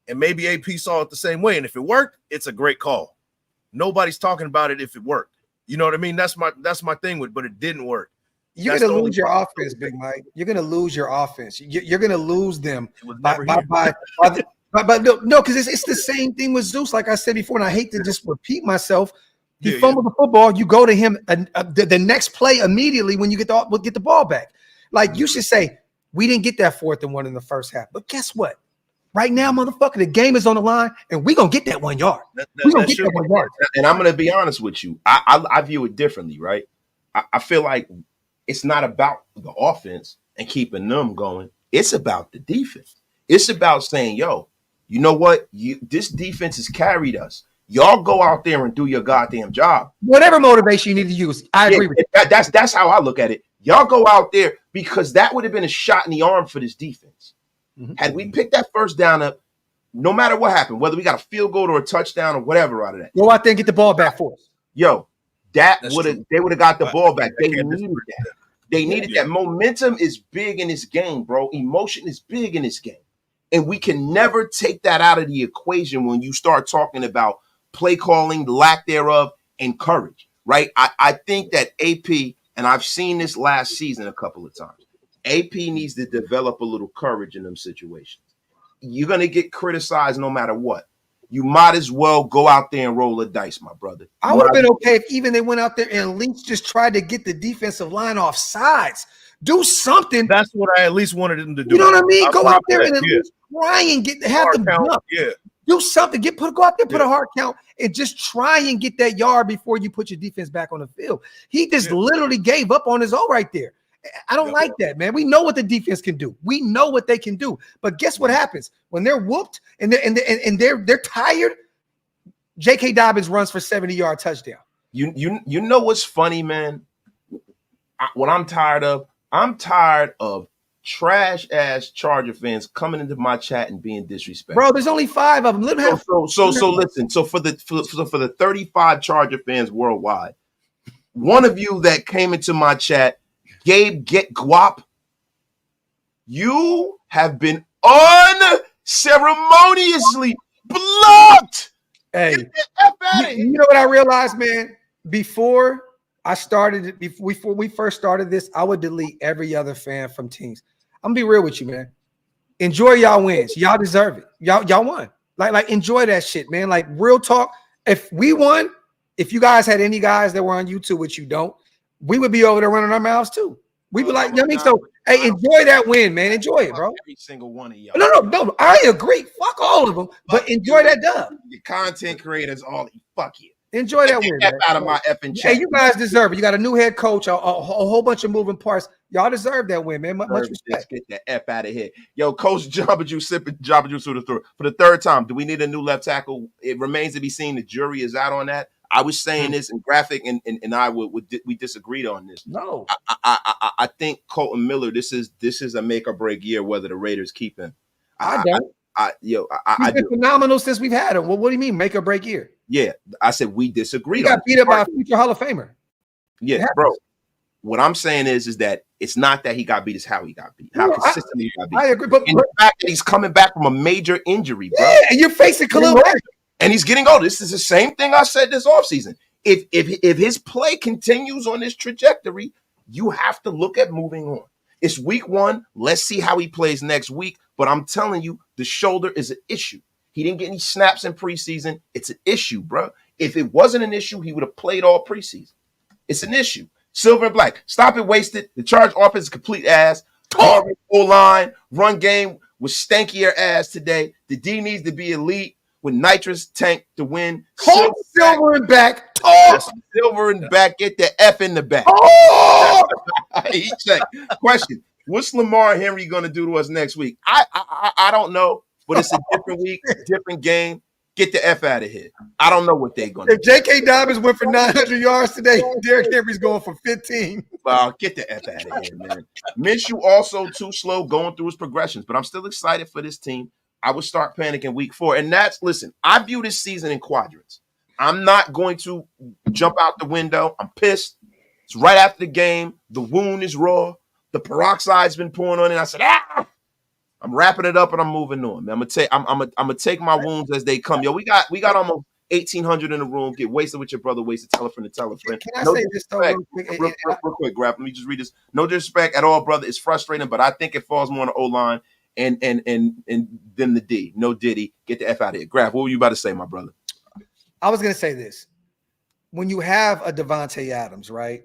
And maybe AP saw it the same way. And if it worked, it's a great call. Nobody's talking about it if it worked. You know what I mean? That's my thing but it didn't work. You're going to lose your offense, Big Mike. You're going to lose your offense. You're going to lose them but no, because it's the same thing with Zeus. Like I said before, and I hate to just repeat myself. He fumbled the football. You go to him the next play immediately when you get the ball back. Like you should say, we didn't get that 4th and 1 in the first half. But guess what? Right now, motherfucker, the game is on the line, and we're going to get that 1 yard. We're going to get that 1 yard. And I'm going to be honest with you. I view it differently, right? I feel like it's not about the offense and keeping them going. It's about the defense. It's about saying, yo, you know what? This defense has carried us. Y'all go out there and do your goddamn job. Whatever motivation you need to use. I agree with you. That's how I look at it. Y'all go out there, because that would have been a shot in the arm for this defense. Mm-hmm. Had we picked that first down up, no matter what happened, whether we got a field goal or a touchdown or whatever out of that. Go out there and get the ball back for us. Yo, they would have got the ball back. They needed that. They needed that. Momentum is big in this game, bro. Emotion is big in this game. And we can never take that out of the equation when you start talking about play calling, lack thereof, and courage, right? I think that AP, and I've seen this last season a couple of times, AP needs to develop a little courage in them situations. You're going to get criticized no matter what. You might as well go out there and roll the dice, my brother. I would have been okay if even they went out there and at least just tried to get the defensive line off sides. Do something. That's what I at least wanted them to do. You know what I mean? Go out there and at least try and have them jump. Yeah. Do something. Go out there, put a hard count, and just try and get that yard before you put your defense back on the field. He just literally gave up on his own right there. I don't like that, man. We know what the defense can do. We know what they can do. But guess what happens when they're whooped and they're tired? J.K. Dobbins runs for 70-yard touchdown. You know what's funny, man? what I'm tired of trash ass Charger fans coming into my chat and being disrespectful. Bro, there's only 5 of them. Let them have. So listen. So for the 35 Charger fans worldwide, one of you that came into my chat, Gabe Get Guap, you have been unceremoniously blocked. Hey, Get the F out of here. you know what I realized, man? Before we first started this, I would delete every other fan from teams. I'm gonna be real with you, man. Enjoy y'all wins. Y'all deserve it. Y'all won. Like enjoy that shit, man. Like real talk. If we won, if you guys had any guys that were on YouTube, which you don't, we would be over there running our mouths too. We'd be like, you know what I mean? So hey, enjoy that win, man. Enjoy it, bro. Every single one of y'all. No. I agree. Fuck all of them, but enjoy that dub. Your content creators, all fuck you. Enjoy that win, Get man. out of my effing chat. Hey, you guys deserve it. You got a new head coach, a whole bunch of moving parts. Y'all deserve that win, man. Much respect. Get the F out of here. Yo, Coach Jabba Juice sipping Jabba Juice through the throat. For the third time, do we need a new left tackle? It remains to be seen. The jury is out on that. I was saying this in graphic, and I we disagreed on this. No, I think Colton Miller. This is a make or break year whether the Raiders keep him. I don't. He's been do. phenomenal since we've had him. Well, what do you mean make or break year? Yeah, I said we disagreed. He got beat up by a future Hall of Famer. Yeah, bro. What I'm saying is that it's not that he got beat; it's how he got beat. How consistently he got beat. I agree, but the fact that he's coming back from a major injury, bro. Yeah, and you're facing Khalil, and he's getting older. This is the same thing I said this offseason. If his play continues on this trajectory, you have to look at moving on. It's week 1. Let's see how he plays next week. But I'm telling you, the shoulder is an issue. He didn't get any snaps in preseason. It's an issue, bro. If it wasn't an issue, he would have played all preseason. It's an issue. Silver and black. Stop it, wasted. The Charge offense is complete ass. O-line, run game was stankier ass today. The D needs to be elite with nitrous tank to win. Silver and back. Silver and back. Get the F in the back. Heat check. Question. What's Lamar Henry going to do to us next week? I don't know, but it's a different week, different game. Get the F out of here. I don't know what they're going to do. If J.K. Dobbins went for 900 yards today, Derrick Henry's going for 15. Well, get the F out of here, man. Minshew also too slow going through his progressions, but I'm still excited for this team. I would start panicking week 4. And listen, I view this season in quadrants. I'm not going to jump out the window. I'm pissed. It's right after the game. The wound is raw. The peroxide's been pouring on it. I said, I'm wrapping it up and I'm moving on. Man, I'm gonna take my wounds as they come. Yo, we got almost 1,800 in the room. Get wasted with your brother. Wasted. Tell a friend to tell a friend. Can I say this though, real quick? Real quick, Graf. Let me just read this. No disrespect at all, brother. It's frustrating, but I think it falls more on the O line and than the D. No Diddy. Get the F out of here, Graf. What were you about to say, my brother? I was gonna say this. When you have a Devontae Adams, right?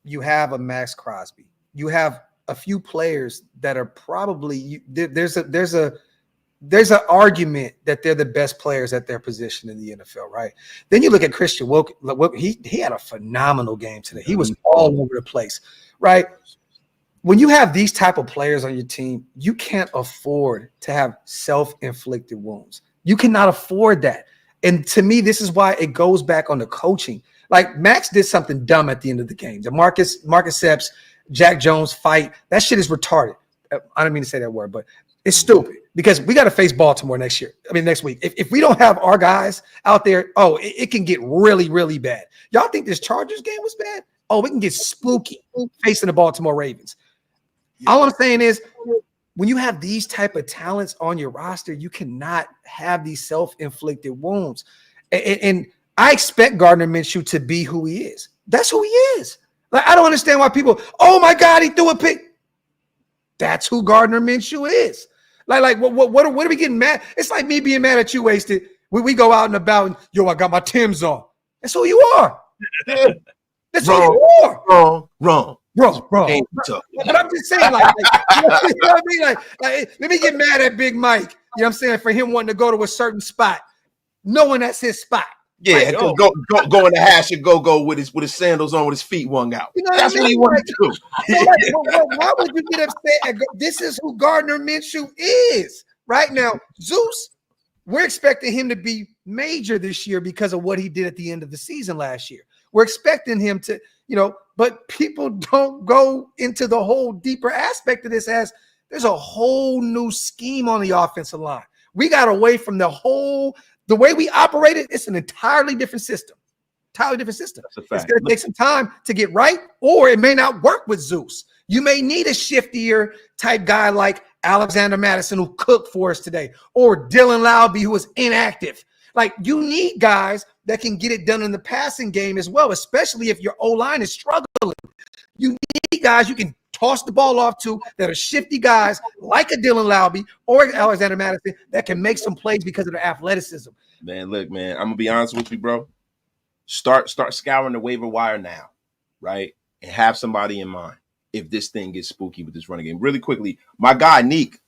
You have a Maxx Crosby. You have a few players that are probably there's an argument that they're the best players at their position in the NFL, right? Then you look at Christian Wilk. He had a phenomenal game today. He was all over the place, right? When you have these type of players on your team, you can't afford to have self-inflicted wounds. You cannot afford that. And to me, this is why it goes back on the coaching. Like Max did something dumb at the end of the game. The Marcus Epps, Jack Jones fight, that shit is retarded. I don't mean to say that word, but it's stupid because we got to face Baltimore next week. If we don't have our guys out there, it can get really, really bad. Y'all think this Chargers game was bad? Oh, we can get spooky facing the Baltimore Ravens. All I'm saying is when you have these type of talents on your roster, you cannot have these self-inflicted wounds. And I expect Gardner Minshew to be who he is. That's who he is. Like, I don't understand why people, oh my God, he threw a pick. That's who Gardner Minshew is. Like what are we getting mad? It's like me being mad at you, Wasted. We go out and about and, I got my Timbs on. That's who you are. That's who you are. Wrong. But I'm just saying, you know what I mean? Like, let me get mad at Big Mike. You know what I'm saying? For him wanting to go to a certain spot, knowing that's his spot. Yeah, like, go in the hash and go with his sandals on with his feet wrung out. You know that's what he wanted to do. So why would you get upset? This is who Gardner Minshew is right now. Zeus, we're expecting him to be major this year because of what he did at the end of the season last year. We're expecting him to, but people don't go into the whole deeper aspect of this as there's a whole new scheme on the offensive line. We got away from the way we operated. It's an entirely different system. Entirely different system. That's a fact. It's going to take some time to get right, or it may not work with Zeus. You may need a shiftier type guy like Alexander Mattison, who cooked for us today, or Dylan Lowby, who was inactive. Like, you need guys that can get it done in the passing game as well, especially if your O-line is struggling. You need guys you can toss the ball off to that are shifty guys like a Dylan Lowby or Alexander Mattison that can make some plays because of their athleticism. Man, look, man, I'm going to be honest with you, bro. Start scouring the waiver wire now, right? And have somebody in mind if this thing gets spooky with this running game. Really quickly, my guy, Neek,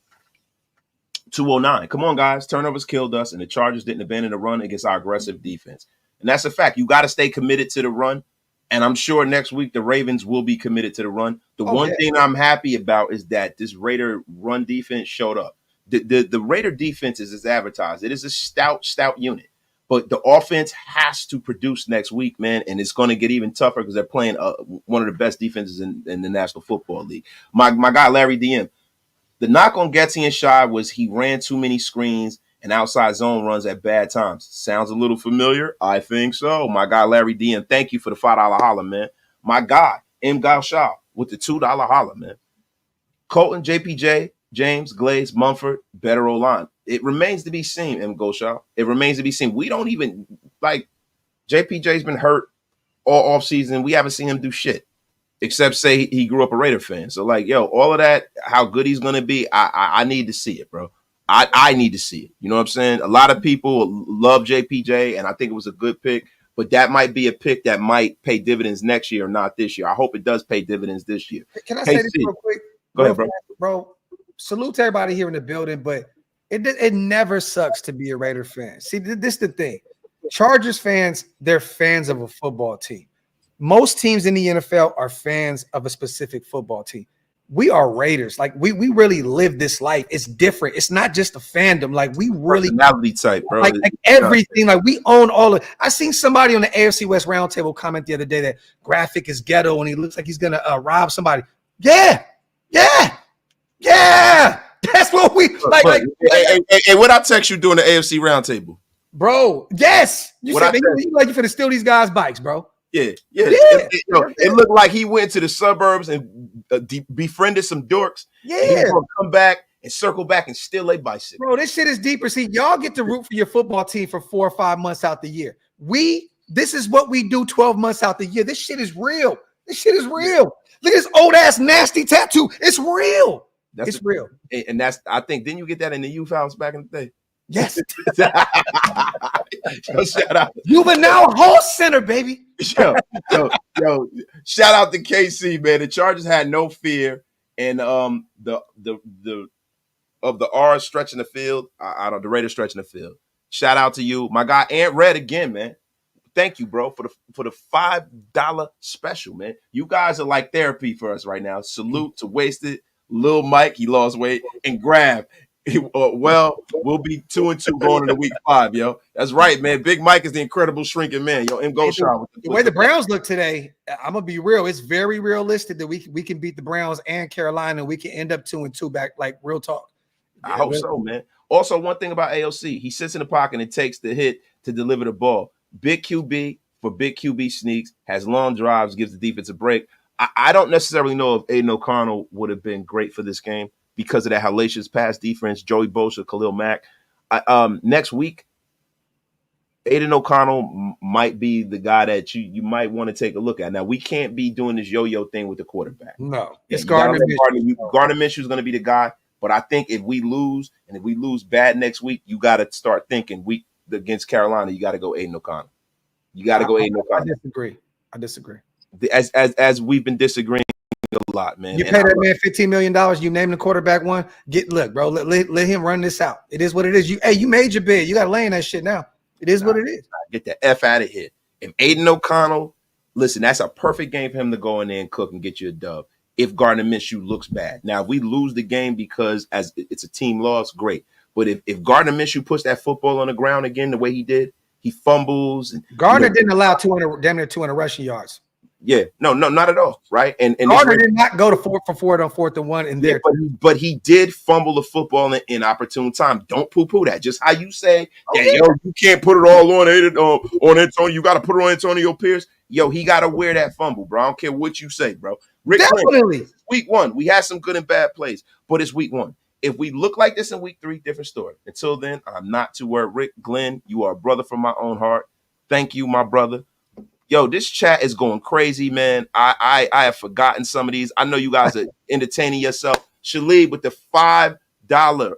209. Come on, guys. Turnovers killed us, and the Chargers didn't abandon the run against our aggressive defense. And that's a fact. You got to stay committed to the run. And I'm sure next week the Ravens will be committed to the run. The one thing I'm happy about is that this Raider run defense showed up. The Raider defense is as advertised. It is a stout unit. But the offense has to produce next week, man, and it's going to get even tougher because they're playing one of the best defenses in the National Football League. My guy, Larry DM, the knock on Getty and Shy was he ran too many screens and outside zone runs at bad times. Sounds a little familiar? I think so. My guy, Larry DM, thank you for the $5 holler, man. My guy, M. Gaushaw with the $2 holler, man. Colton, JPJ, James, Glaze, Mumford, better O-line. It remains to be seen, M. Gaushaw. It remains to be seen. We don't even, JPJ's been hurt all offseason. We haven't seen him do shit except say he grew up a Raider fan. So, all of that, how good he's going to be, I need to see it, bro. I need to see it. You know what I'm saying? A lot of people love JPJ, and I think it was a good pick, but that might be a pick that might pay dividends next year, not this year. I hope it does pay dividends this year. Can I say this real quick? Go ahead, bro. Bro, salute to everybody here in the building, but it never sucks to be a Raider fan. See, this is the thing. Chargers fans, they're fans of a football team. Most teams in the NFL are fans of a specific football team. We are Raiders. We really live this life. It's different. It's not just a fandom. We really personality type, bro. Like everything. We own all of. I seen somebody on the AFC West Roundtable comment the other day that Graphic is ghetto and he looks like he's gonna rob somebody. Yeah. That's what we like. Hey, what I text you during the AFC Roundtable, bro? Yes, you said you finna steal these guys' bikes, bro. Yeah. It looked like he went to the suburbs and befriended some dorks. Yeah, and he's gonna come back and circle back and steal a bicycle. Bro, this shit is deeper. See, y'all get to root for your football team for 4 or 5 months out the year. This is what we do 12 months out the year. This shit is real. Look at this old ass nasty tattoo. It's real. It's real. And I think, didn't you get that in the youth house back in the day? Yes. Shout out. You are now Hall Center, baby. Yo, shout out to KC, man. The Chargers had no fear, and the R stretching the field, the Raiders stretching the field. Shout out to you, my guy Ant Red again, man. Thank you, bro, for the $5 special, man. You guys are like therapy for us right now. Salute to Wasted, Lil Mike, he lost weight, and Grab. We'll be 2-2 going into week 5, yo. That's right, man. Big Mike is the incredible shrinking man, yo. And go shot with the way the Browns look today. I'm gonna be real. It's very realistic that we can beat the Browns and Carolina. We can end up 2-2 back, real talk. I hope so, man. Also, one thing about AOC, he sits in the pocket and takes the hit to deliver the ball. Big QB for big QB sneaks, has long drives, gives the defense a break. I don't necessarily know if Aiden O'Connell would have been great for this game because of that hellacious pass defense, Joey Bosa, Khalil Mack. Next week, Aiden O'Connell might be the guy that you might want to take a look at. Now, we can't be doing this yo-yo thing with the quarterback. No. It's Gardner Minshew. Gardner Minshew is going to be the guy. But I think if we lose, and if we lose bad next week, you got to start thinking against Carolina, you got to go Aiden O'Connell. You got to go Aiden O'Connell. I disagree. As we've been disagreeing a lot, man. You pay that man $15 million. You name the quarterback one. Look, bro. Let him run this out. It is what it is. You made your bid. You got to lay in that shit now. It is what it is. Get the F out of here. If Aiden O'Connell, listen, that's a perfect game for him to go in there and cook and get you a dub. If Gardner Minshew looks bad. Now, if we lose the game because as it's a team loss, great. But if Gardner Minshew puts that football on the ground again the way he did, He fumbles. And, Gardner didn't allow 200, damn near 200 rushing yards. Yeah, no, not at all, right? And Gardner did not go to 4 for 4 on 4th and 1 in there. But he did fumble the football in opportune time. Don't poo-poo that. Just how you say, you can't put it all on Antonio. You got to put it on Antonio Pierce. Yo, he got to wear that fumble, bro. I don't care what you say, bro. Definitely. Week 1, we had some good and bad plays, but it's week 1. If we look like this in week 3, different story. Until then, I'm not too worried. Rick, Glenn, you are a brother from my own heart. Thank you, my brother. Yo, this chat is going crazy, man. I have forgotten some of these. I know you guys are entertaining yourself. Shalib with the $5.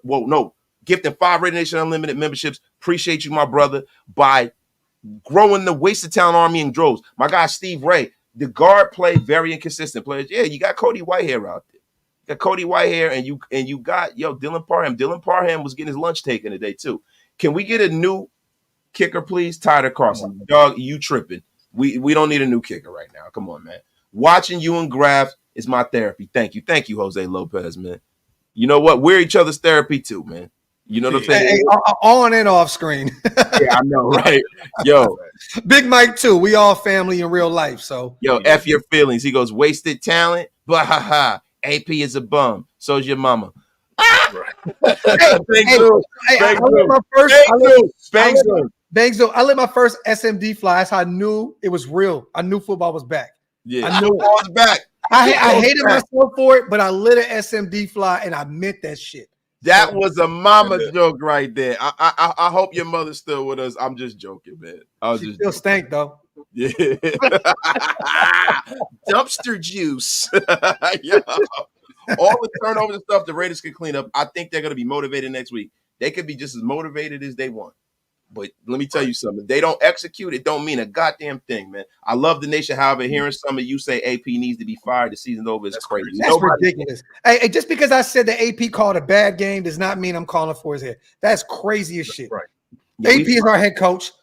Whoa, no. Gifting 5 Radio Nation Unlimited memberships. Appreciate you, my brother, by growing the Wasted Town Army in droves. My guy, Steve Ray, the guard play, very inconsistent players. Yeah, you got Cody Whitehair out there. You got Cody Whitehair, and you got, Dylan Parham. Dylan Parham was getting his lunch taken today, too. Can we get a new kicker, please? Tyler Carson. Dog, you tripping. We don't need a new kicker right now. Come on, man. Watching you and Graf is my therapy. Thank you. Thank you, Jose Lopez, man. You know what? We're each other's therapy too, man. You know what I'm saying? Hey, on and off screen. Yeah, I know, right? Yo. Big Mike too. We all family in real life. So F your feelings. He goes, wasted talent. But AP is a bum. So's your mama. Bangzo, I let my first SMD fly. That's how I knew it was real. I knew football was back. Yeah, I knew it was back. I hated myself for it, but I lit an SMD fly and I meant that shit. That was a mama joke right there. I hope your mother's still with us. I'm just joking, man. She still stank though. Yeah. Dumpster juice. Yeah. All the turnovers and stuff the Raiders can clean up. I think they're going to be motivated next week. They could be just as motivated as they want. But let me tell you something. If they don't execute, it don't mean a goddamn thing, man. I love the nation. However, hearing some of you say AP needs to be fired, the season's over is crazy. That's ridiculous. Hey, just because I said the AP called a bad game does not mean I'm calling for his head. That's crazy as shit. Right. Yeah, AP is our head coach.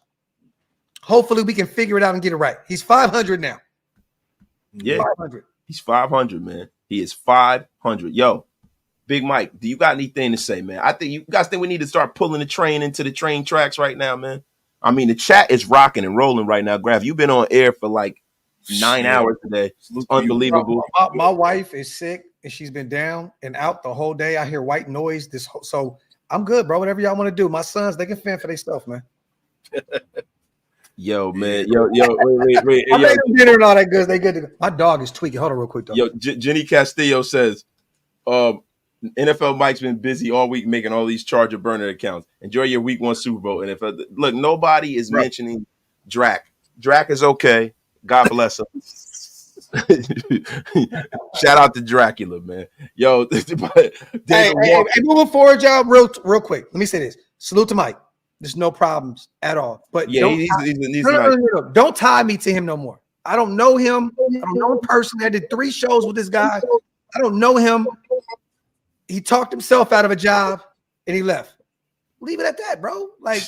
Hopefully we can figure it out and get it right. He's 500 now. Yeah. 500. He's 500, man. He is 500. Yo, Big Mike, do you got anything to say, man? I think you guys think we need to start pulling the train into the train tracks right now, man. I mean, the chat is rocking and rolling right now. Graf, you've been on air for like 9 hours today. It's unbelievable. My wife is sick and she's been down and out the whole day. I hear white noise. So I'm good, bro. Whatever y'all want to do. My sons, they can fend for themselves, man. Yo, man. Yo, wait. I made them dinner and all that good. They good to go. My dog is tweaking. Hold on real quick, though. Yo, Jenny Castillo says, NFL Mike's been busy all week making all these Charger burner accounts. Enjoy your week 1 Super Bowl. NFL. Look, nobody is mentioning Drac. Drac is okay. God bless him. Shout out to Dracula, man. Yo, hey, moving forward, y'all, real quick. Let me say this. Salute to Mike. There's no problems at all. But yeah, no. Don't tie me to him no more. I don't know him. I don't know him personally. I did 3 shows with this guy. I don't know him. He talked himself out of a job and he left. Leave it at that, bro. Like,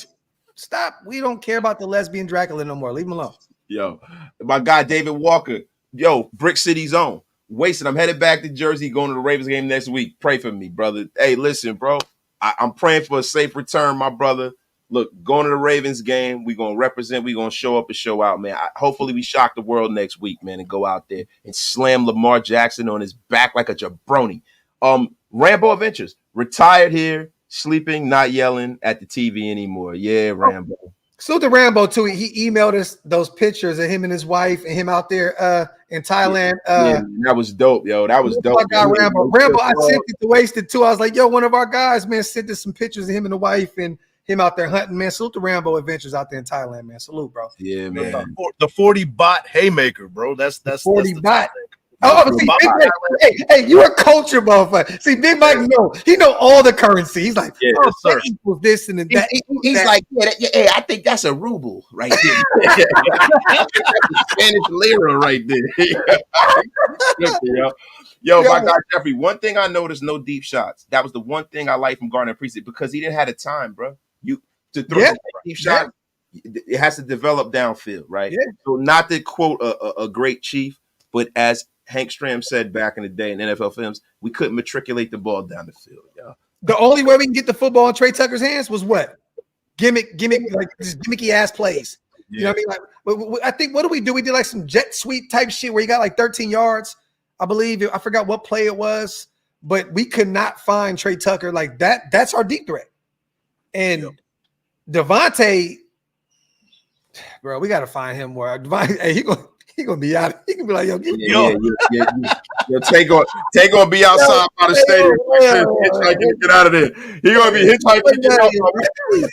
stop. We don't care about the lesbian Dracula no more. Leave him alone. Yo, my guy David Walker. Yo, Brick City Zone. Wasted. I'm headed back to Jersey, going to the Ravens game next week. Pray for me, brother. Hey, listen, bro. I'm praying for a safe return, my brother. Look, going to the Ravens game, we're going to represent. We're going to show up and show out, man. Hopefully we shock the world next week, man, and go out there and slam Lamar Jackson on his back like a jabroni. Rambo Adventures, retired here, sleeping, not yelling at the TV anymore. Yeah, Rambo. Salute to Rambo, too. He emailed us those pictures of him and his wife and him out there in Thailand. Yeah, that was dope, yo. That was dope. My guy, Rambo, I sent it to Wasted, too. I was like, yo, one of our guys, man, sent us some pictures of him and the wife and him out there hunting, man. Salute to Rambo Adventures out there in Thailand, man. Salute, bro. Yeah, man. The 40 bot haymaker, bro. That's 40 bot. See, hey, you a culture motherfucker. See, Big Mike he know all the currency. He's like, that equals this and that. He's like, hey, I think that's a ruble right there. Spanish lira right there. Yo, my guy Jeffrey, one thing I noticed, no deep shots. That was the one thing I like from Gardner Minshew because he didn't have the time, bro. To throw deep shots, it has to develop downfield, right? Yeah. So not to quote a great chief, but as Hank Stram said back in the day in NFL films, we couldn't matriculate the ball down the field. Yeah. The only way we can get the football in Trey Tucker's hands was what? gimmick, like just gimmicky ass plays. You know what I mean? Like, I think what do? We did like some jet sweep type shit where he got like 13 yards, I believe. I forgot what play it was, but we could not find Trey Tucker like that. That's our deep threat. And Devontae, bro, we got to find him more. Hey, he gonna be out. He can be like, yo, give me Tay gonna be outside by the stadium. Hitchhiking, get out of there. He gonna be hitchhiking. Get out of there.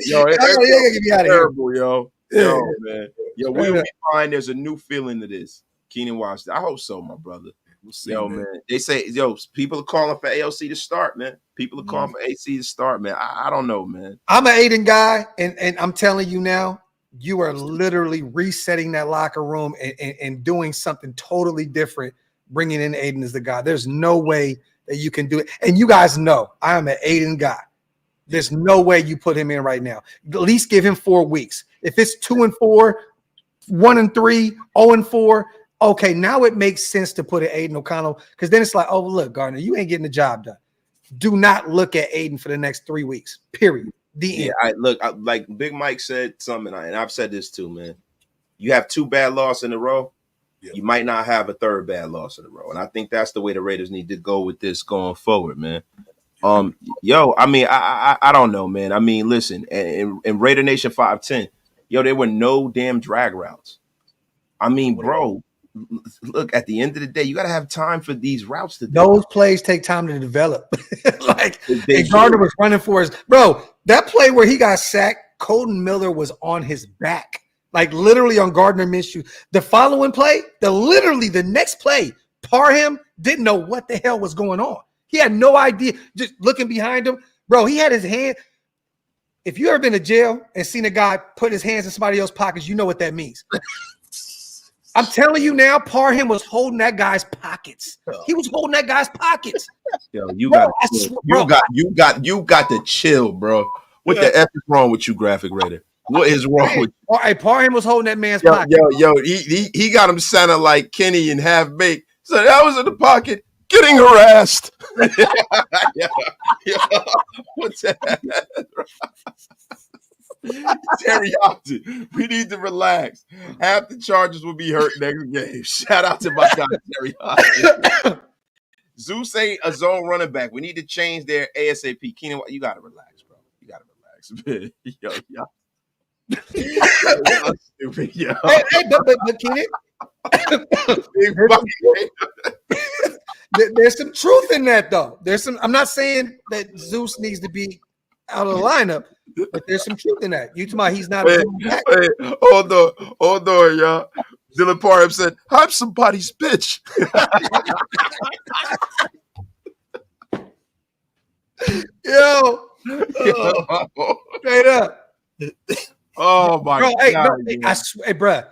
Yo, it's terrible, yo. Yo, man. Yo, we'll be fine. There's a new feeling to this. Keenan Washington. I hope so, my brother. We'll see, man. They say, people are calling for AOC to start, man. People are calling for AC to start, man. I don't know, man. I'm an Aiden guy, and I'm telling you now, you are literally resetting that locker room and doing something totally different, bringing in Aiden as the guy. There's no way that you can do it. And you guys know I am an Aiden guy. There's no way you put him in right now. At least give him 4 weeks. If it's 2-4, 1-3, 0-4, okay, now it makes sense to put in Aiden O'Connell because then it's like, oh, look, Gardner, you ain't getting the job done. Do not look at Aiden for the next 3 weeks, period. The end. Like Big Mike said something, and I've said this too, man. You have 2 bad losses in a row. Yeah. You might not have a 3rd bad loss in a row. And I think that's the way the Raiders need to go with this going forward, man. I mean, I don't know, man. I mean, listen, in Raider Nation 510, there were no damn drag routes. I mean, bro, look, at the end of the day, you got to have time for these routes to do. Those plays take time to develop. And Gardner was running for his bro. That play where he got sacked, Colton Miller was on his back, like literally on Gardner Minshew. The following play, the next play, Parham didn't know what the hell was going on. He had no idea. Just looking behind him, bro, he had his hand. If you ever been to jail and seen a guy put his hands in somebody else's pockets, you know what that means. I'm telling you now, Parham was holding that guy's pockets. He was holding that guy's pockets. Yo, you got to chill, bro. What the F is wrong with you, Graphic Raider? What is wrong with you? Hey, Parham was holding that man's pocket. He got him sounding like Kenny and Half Baked. So that was in the pocket. Getting harassed. What's that? Terry Hopton, we need to relax. Half the Chargers will be hurt next game. Shout out to my guy, Terry Hopton. Zeus ain't a zone running back. We need to change their ASAP. Keenan, you got to relax, bro. You got to relax, man. Yo. Y'all stupid, yo. Hey, but Keenan, there's some truth in that, though. I'm not saying that Zeus needs to be out of the lineup, but there's some truth in that. You talking about he's not a back. Hold on, y'all. Dylan Parham said, I'm somebody's bitch. Yo. Straight up. Oh, my God. I swear, bro,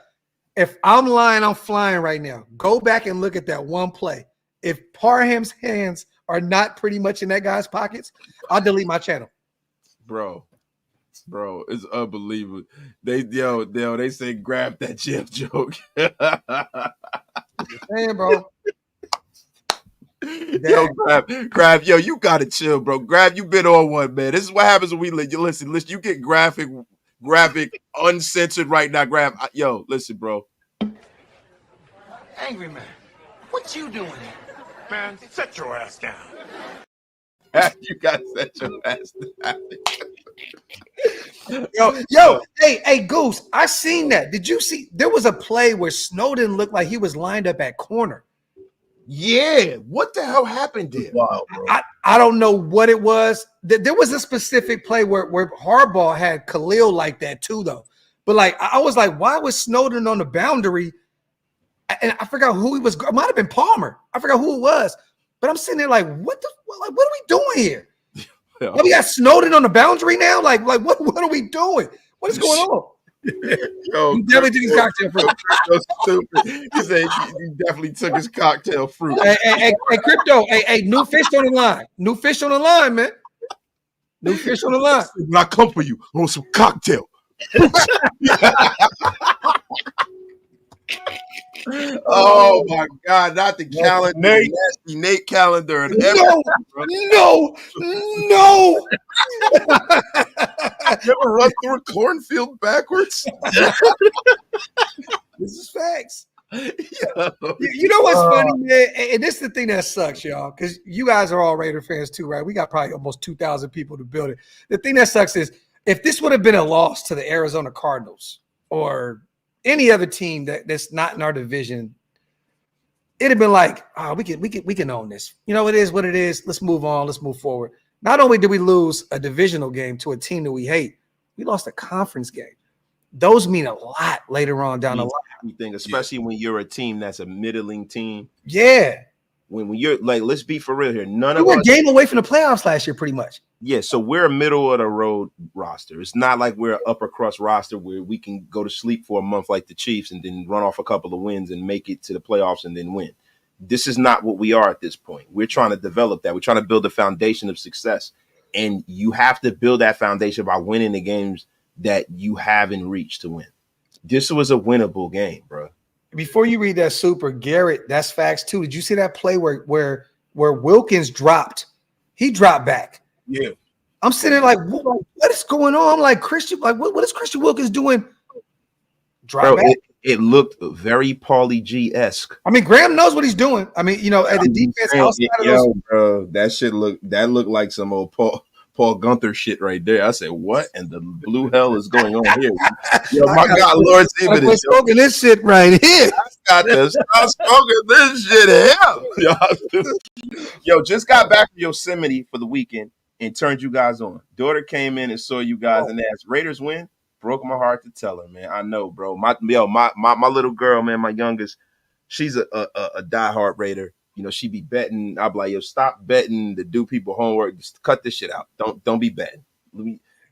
if I'm lying, I'm flying right now. Go back and look at that one play. If Parham's hands are not pretty much in that guy's pockets, I'll delete my channel. Bro, it's unbelievable. They say grab that Jeff joke. Man, bro. Yo, Grab, yo, you gotta chill, bro. Grab, you been on one, man. This is what happens when we listen. You get graphic, uncensored right now. Grab, yo, listen, bro. Angry man, what you doing here? Man, set your ass down. You gotta set your ass down. Yo, hey, Goose, I seen that. Did you see? There was a play where Snowden looked like he was lined up at corner. Yeah, what the hell happened there? Wow, bro. I don't know what it was. There was a specific play where Harbaugh had Khalil like that too, though. But like, I was like, why was Snowden on the boundary? And I forgot who he was. It might have been Palmer. I forgot who it was. But I'm sitting there like, what are we doing here? Yeah. We got Snowden on the boundary now. Like what are we doing? What is going on? Yo, he definitely took his cocktail fruit. Stupid. He said he definitely took his cocktail fruit. Hey, Crypto. Hey, new fish on the line. New fish on the line, man. New fish on the line. When I come for you, I want some cocktail. Oh my God! Not the calendar, nasty Nate calendar, and no. ever run through a cornfield backwards? This is facts. Yo. You know what's funny, man? And this is the thing that sucks, y'all, because you guys are all Raider fans too, right? We got probably almost 2,000 people to build it. The thing that sucks is if this would have been a loss to the Arizona Cardinals or any other team that's not in our division, it'd have been like, oh, we can own this. You know, it is what it is. Let's move on. Let's move forward. Not only did we lose a divisional game to a team that we hate, we lost a conference game. Those mean a lot later on down the line. Everything, especially when you're a team that's a middling team. Yeah. When you're like, let's be for real here. None We of were us. a game away from the playoffs last year, pretty much. Yeah, so we're a middle of the road roster. It's not like we're an upper crust roster where we can go to sleep for a month like the Chiefs and then run off a couple of wins and make it to the playoffs and then win. This is not what we are at this point. We're trying to develop that. We're trying to build a foundation of success. And you have to build that foundation by winning the games that you have in reach to win. This was a winnable game, bro. Before you read that super, Garrett, that's facts too. Did you see that play where Wilkins dropped? He dropped back. Yeah. I'm sitting there like, what is going on? I'm like, Christian, like, what is Christian Wilkins doing? Drop back. It looked very Paulie G-esque. I mean, Graham knows what he's doing. I mean, you know, at the defense outside of those. Bro, that looked like some old Paul Gunther shit right there. I said, what in the blue hell is going on here? Yo, my God, Lord save it. Smoking this shit right here. Got to stop smoking this shit here. Yo, just got back from Yosemite for the weekend and turned you guys on. Daughter came in and saw you guys and asked, Raiders win? Broke my heart to tell her, man. I know, bro. My little girl, man, my youngest, she's a diehard Raider. You know, she be betting. I'll be like, yo, stop betting to do people homework. Just cut this shit out. Don't be betting.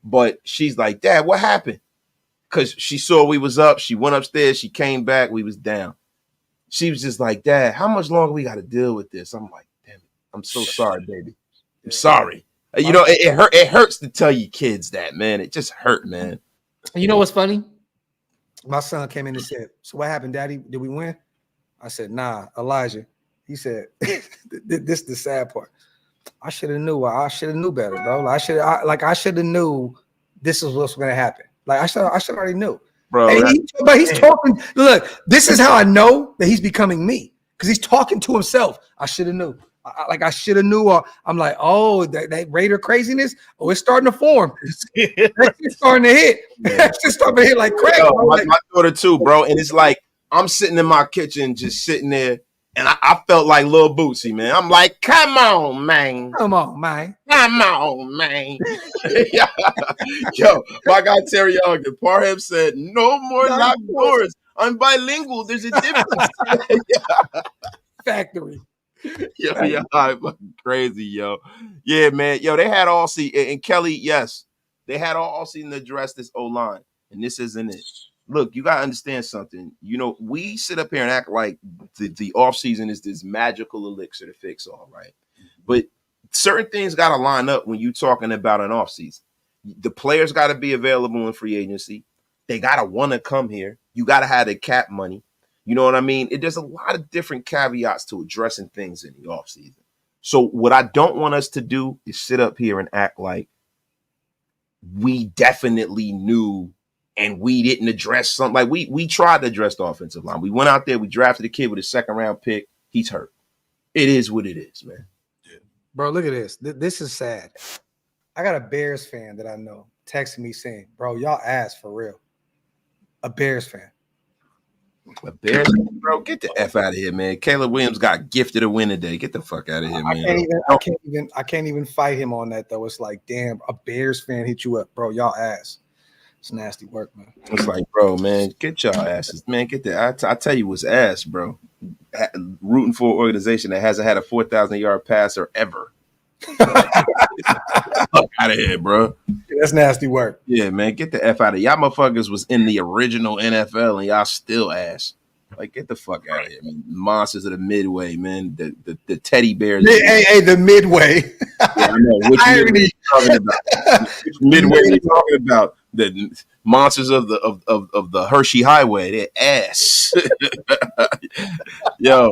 But she's like, Dad, what happened? Because she saw we was up. She went upstairs. She came back. We was down. She was just like, Dad, how much longer we got to deal with this? I'm like, damn it. I'm so sorry, baby. I'm sorry. You know, it hurts to tell you kids that, man. It just hurt, man. You know what's funny? My son came in and said, so what happened, Daddy? Did we win? I said, nah, Elijah. He said, this is the sad part. I should have knew. I should have knew better, bro. I should have knew this is what's going to happen. Like I should already knew. Bro, but he's talking. Look, this is how I know that he's becoming me because he's talking to himself. I should have knew. I should have knew. I'm like, oh, that Raider craziness. Oh, it's starting to form. It's starting to hit. It's just starting to hit like crack. Yo, my daughter too, bro. And it's like I'm sitting in my kitchen, just sitting there, and I felt like Lil Bootsy, man. I'm like, come on, man. Come on, man. Come on, man. Yo, my guy Terry Ogden, Parham said, no more locked doors. I'm bilingual. There's a difference. Factory. Yo, I'm crazy, yo. Yeah, man. Yo, they had all season. And Kelly, yes, they had all season to address this O-line. And this isn't it. Look, you got to understand something. You know, we sit up here and act like the offseason is this magical elixir to fix all, right? But certain things got to line up when you're talking about an offseason. The players got to be available in free agency. They got to want to come here. You got to have the cap money. You know what I mean? There's a lot of different caveats to addressing things in the offseason. So what I don't want us to do is sit up here and act like we definitely knew and we didn't address something. Like we tried to address the offensive line. We went out there, we drafted a kid with a second-round pick. He's hurt. It is what it is, man. Yeah. Bro, look at this. This is sad. I got a Bears fan that I know texting me saying, bro, y'all ass for real. A Bears fan. A Bears, bro, get the F out of here, man. Caleb Williams got gifted a win today. Get the fuck out of here, man. I can't even fight him on that though. It's like, damn, a Bears fan hit you up, bro. Y'all ass. It's nasty work, man. It's like, bro, man, get y'all asses, man. Get that. I tell you, what's ass, bro. Rooting for an organization that hasn't had a 4,000-yard passer ever. Fuck out of here, bro. That's nasty work. Yeah, man, get the F out of here. Y'all motherfuckers was in the original NFL and y'all still ass. Like, get the fuck out of here, man. Monsters of the Midway, man. The teddy bears. Hey, the Midway. Yeah, I know. Which Midway you talking about? Which Midway you talking about? The monsters of the Hershey Highway. They're ass. Yo,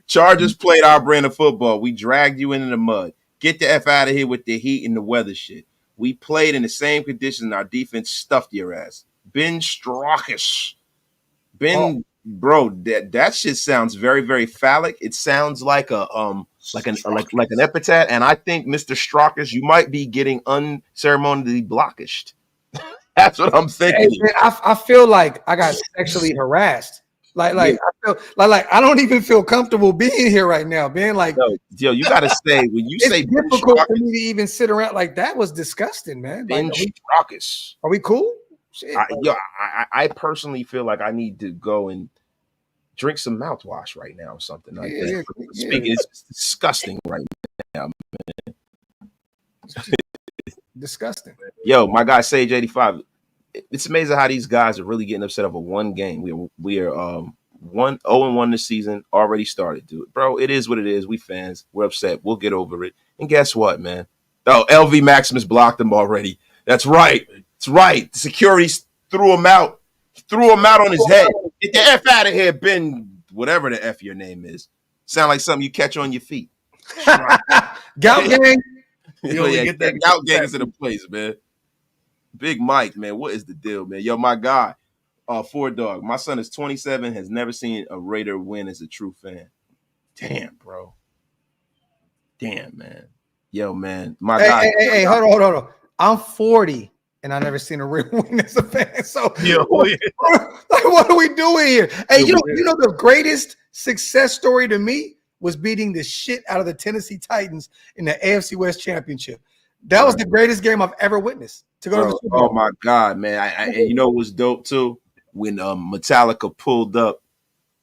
Chargers played our brand of football. We dragged you into the mud. Get the F out of here with the heat and the weather shit. We played in the same conditions and our defense stuffed your ass. Ben Straukish. Bro, that shit sounds very, very phallic. It sounds like like an epithet. And I think, Mr. Straukish, you might be getting unceremoniously blockished. That's what I'm thinking. Hey, man, I feel like I got sexually harassed. Like I feel like I don't even feel comfortable being here right now, man. Like, yo, you gotta say when you say difficult for me to even sit around. Like, that was disgusting, man. Ben Like, Straukish. are we cool? Shit, I personally feel like I need to go and drink some mouthwash right now or something like that. Speaking, it's disgusting right now, man. Disgusting. Yo, my guy Sage 85. It's amazing how these guys are really getting upset over one game. We are 1-0-1 this season, already started, dude. Bro, it is what it is. We fans, we're upset. We'll get over it. And guess what, man? Oh, LV Maximus blocked him already. That's right. That's right. The security threw him out. Threw him out on his head. Get the F out of here, Ben, whatever the F your name is. Sound like something you catch on your feet. Gout gang. Get that gout gang into the place, man. Big Mike, man, what is the deal, man? Yo, my guy, Ford Dog. My son is 27, has never seen a Raider win as a true fan. Damn, bro. Damn, man. Yo, man, my guy. Hey, hold on. I'm 40 and I never seen a real win as a fan. So, like, what are we doing here? Hey, you know, the greatest success story to me was beating the shit out of the Tennessee Titans in the AFC West Championship. That was the greatest game I've ever witnessed. To go to the Super Bowl. Oh my God, man! And you know what was dope too? When Metallica pulled up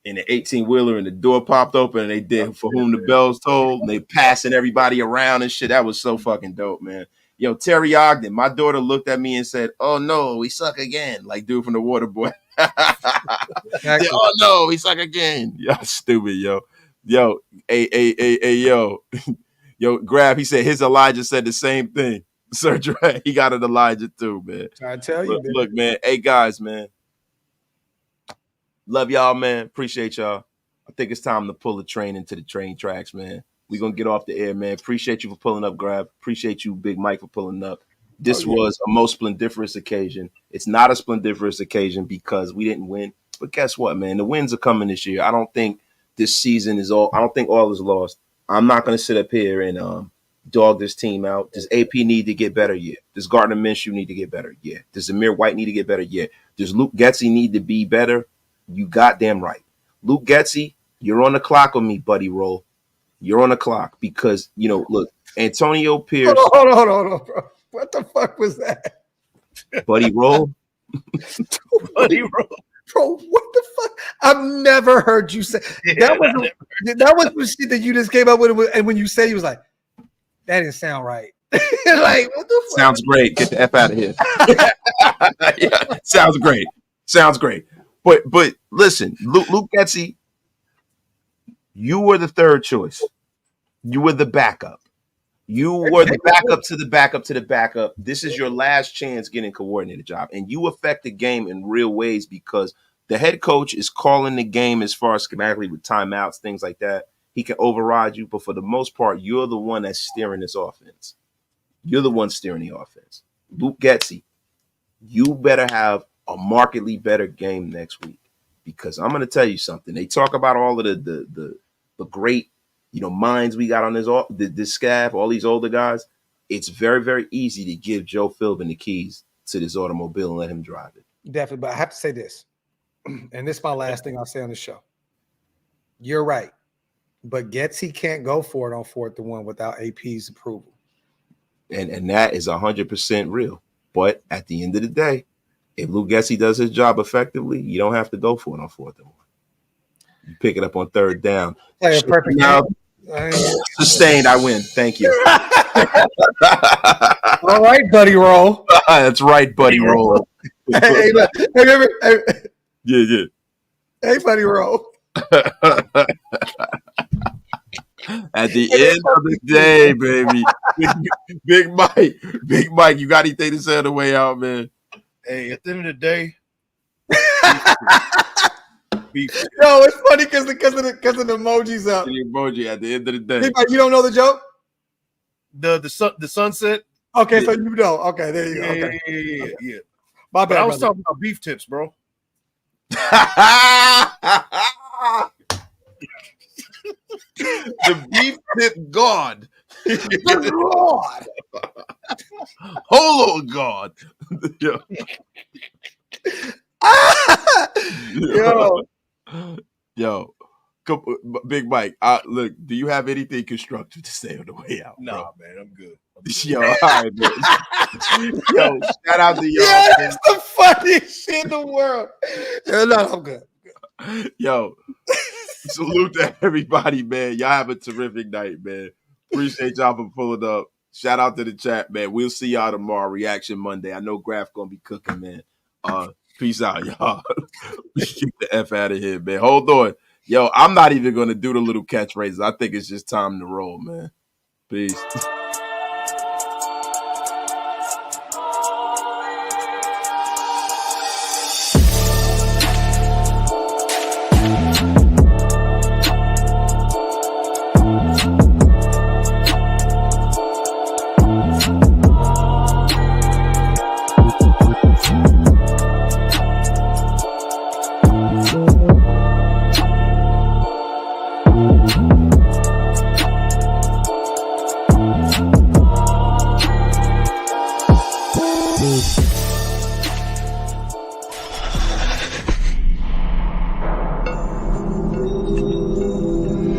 in the 18-wheeler and the door popped open and they did "For Whom the Bells Toll" and they passing everybody around and shit. That was so fucking dope, man. Yo, Terry Ogden, my daughter looked at me and said, "Oh no, we suck again," like dude from the Waterboy. Oh no, we suck again. Yo, stupid, yo. Hey, yo. Yo, Grab, he said his Elijah said the same thing. Sir Dre, he got an Elijah too, man. I tell you, look, man. Hey, guys, man. Love y'all, man. Appreciate y'all. I think it's time to pull the train into the train tracks, man. We're going to get off the air, man. Appreciate you for pulling up, Grab. Appreciate you, Big Mike, for pulling up. This was a most splendiferous occasion. It's not a splendiferous occasion because we didn't win. But guess what, man? The wins are coming this year. I don't think this season is all. I don't think all is lost. I'm not going to sit up here and dog this team out. Does AP need to get better? Yeah. Does Gardner Minshew need to get better? Yeah. Does Amir White need to get better? Yeah. Does Luke Getsy need to be better? You goddamn right. Luke Getsy, you're on the clock with me, buddy roll. You're on the clock because, you know, look, Antonio Pierce. Hold on, bro. What the fuck was that? Buddy roll? Buddy roll. Bro, what the fuck? I've never heard you say that was the shit that you just came up with, and when you said, he was like, that didn't sound right. Like, what the fuck? Sounds great. Get the F out of here. Yeah, sounds great. Sounds great. But listen, Luke Getsy, you were the third choice. You were the backup. You were the backup to the backup to the backup. This is your last chance getting a coordinator job. And you affect the game in real ways because the head coach is calling the game as far as schematically with timeouts, things like that. He can override you, but for the most part, you're the one that's steering this offense. You're the one steering the offense. Luke Getsy, you better have a markedly better game next week because I'm going to tell you something. They talk about all of the great, you know, minds we got on this staff, all these older guys. It's very, very easy to give Joe Philbin the keys to this automobile and let him drive it. Definitely, but I have to say this, and this is my last thing I'll say on the show. You're right, but Getsy can't go for it on 4th and 1 without AP's approval. And that is 100% real. But at the end of the day, if Luke Getsy does his job effectively, you don't have to go for it on 4th and 1. You pick it up on 3rd down. Play a perfect now, sustained, I win. Thank you. All right, buddy roll. That's right, buddy roll. Hey, Yeah. Hey, buddy roll. At the end of the day, baby. Big Mike, you got anything to say on the way out, man? Hey, at the end of the day, Yo, it's funny because of the emojis up. The emoji at the end of the day. Big Mike, you don't know the joke? the sunset. Okay, so you know. Okay, there you go. Yeah, Okay. yeah. My But bad, I was brother. talking about beef tips, bro. The beef tip god. Good Lord. Hold on, God. Yo. Yo. Yo. Big Mike, look, do you have anything constructive to say on the way out, bro? Nah, man, I'm good. Yo, all right, man. Yo, shout out to y'all. Yeah, man. that's the funniest shit in the world. Yeah, no, I'm good. Yo, salute to everybody, man. Y'all have a terrific night, man. Appreciate y'all for pulling up. Shout out to the chat, man. We'll see y'all tomorrow. Reaction Monday. I know Graf gonna be cooking, man. Peace out, y'all. Get the F out of here, man. Hold on. Yo, I'm not even gonna do the little catchphrases. I think it's just time to roll, man. Peace.